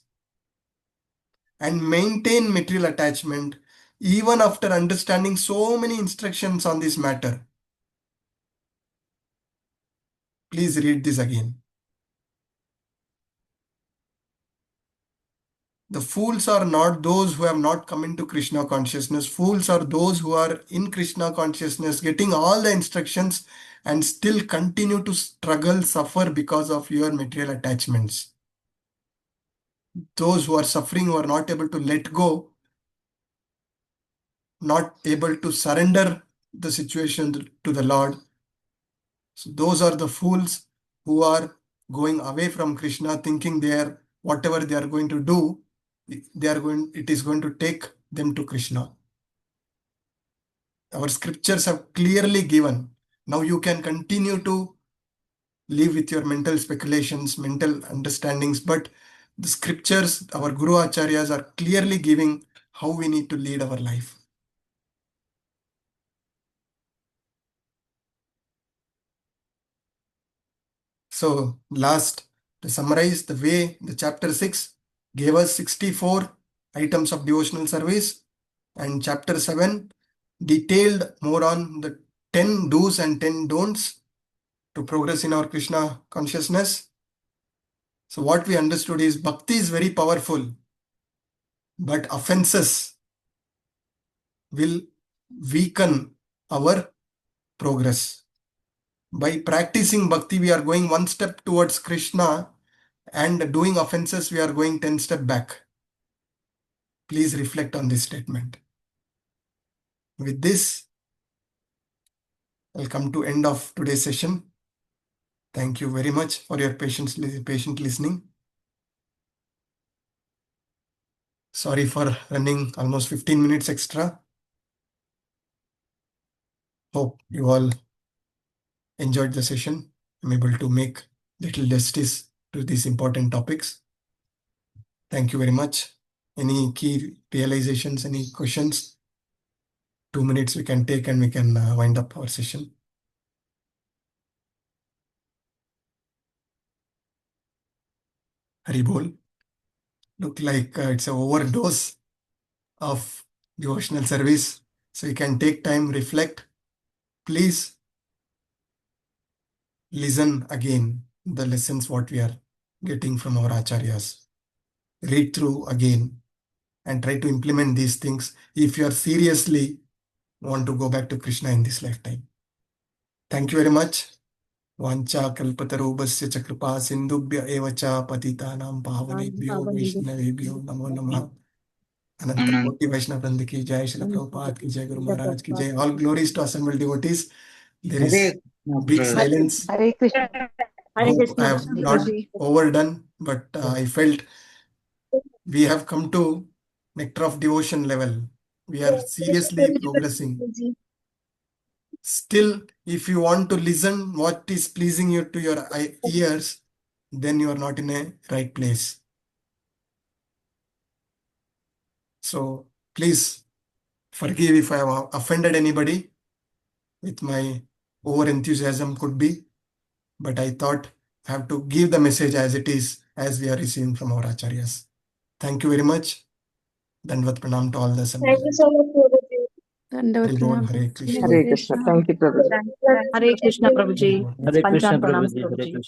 and maintain material attachment even after understanding so many instructions on this matter. Please read this again. The fools are not those who have not come into Krishna consciousness. Fools are those who are in Krishna consciousness, getting all the instructions and still continue to struggle, suffer because of your material attachments. Those who are suffering, who are not able to let go, not able to surrender the situation to the Lord. So those are the fools who are going away from Krishna, thinking whatever they are going to do, it is going to take them to Krishna. Our scriptures have clearly given. Now you can continue to live with your mental speculations, mental understandings, but the scriptures, our Guru Acharyas are clearly giving how we need to lead our life. So to summarize, the way the chapter 6 gave us 64 items of devotional service, and chapter 7 detailed more on the 10 do's and 10 don'ts to progress in our Krishna consciousness. So what we understood is bhakti is very powerful, but offenses will weaken our progress. By practicing bhakti, we are going one step towards Krishna, and doing offenses, we are going 10 steps back. Please reflect on this statement. With this, I'll come to end of today's session. Thank you very much for your patient listening. Sorry for running almost 15 minutes extra. Hope you all enjoyed the session. I'm able to make little justice to these important topics. Thank you very much. Any key realizations, any questions? 2 minutes we can take and we can wind up our session. Hari Bol. Look like it's an overdose of devotional service. So you can take time, reflect. Please listen again the lessons what we are getting from our acharyas. Read through again and try to implement these things if you are seriously want to go back to Krishna in this lifetime. Thank you very much. Vancha kalpatarubhasya cha kripa sindhubhya eva cha patitanam pavanebhyo vaishnavebhyo namo namah. Anantakoti Vaishnava Vranda ki jai, Srila Prabhupada ki jai, Guru Maharaj ki jai. All glories to assembled devotees. There is big silence. Hare Krishna. Hare Hope I Krishna. have not overdone, but I felt we have come to nectar of devotion level. We are seriously progressing. Still, if you want to listen what is pleasing you to your ears, then you are not in a right place. So please forgive if I have offended anybody with my over enthusiasm, could be, but I thought I have to give the message as it is, as we are receiving from our acharyas. Thank you very much. Dandvat pranam to all the assembly. Thank you so much, Prabhuji. Dandavat pranam. Hare Krishna. Hare Krishna. Thank you, Prabhuji. Hare Krishna, Prabhuji. Hare Panchan Krishna pranams, Prabhuji, Hare Prabhuji. Krishna.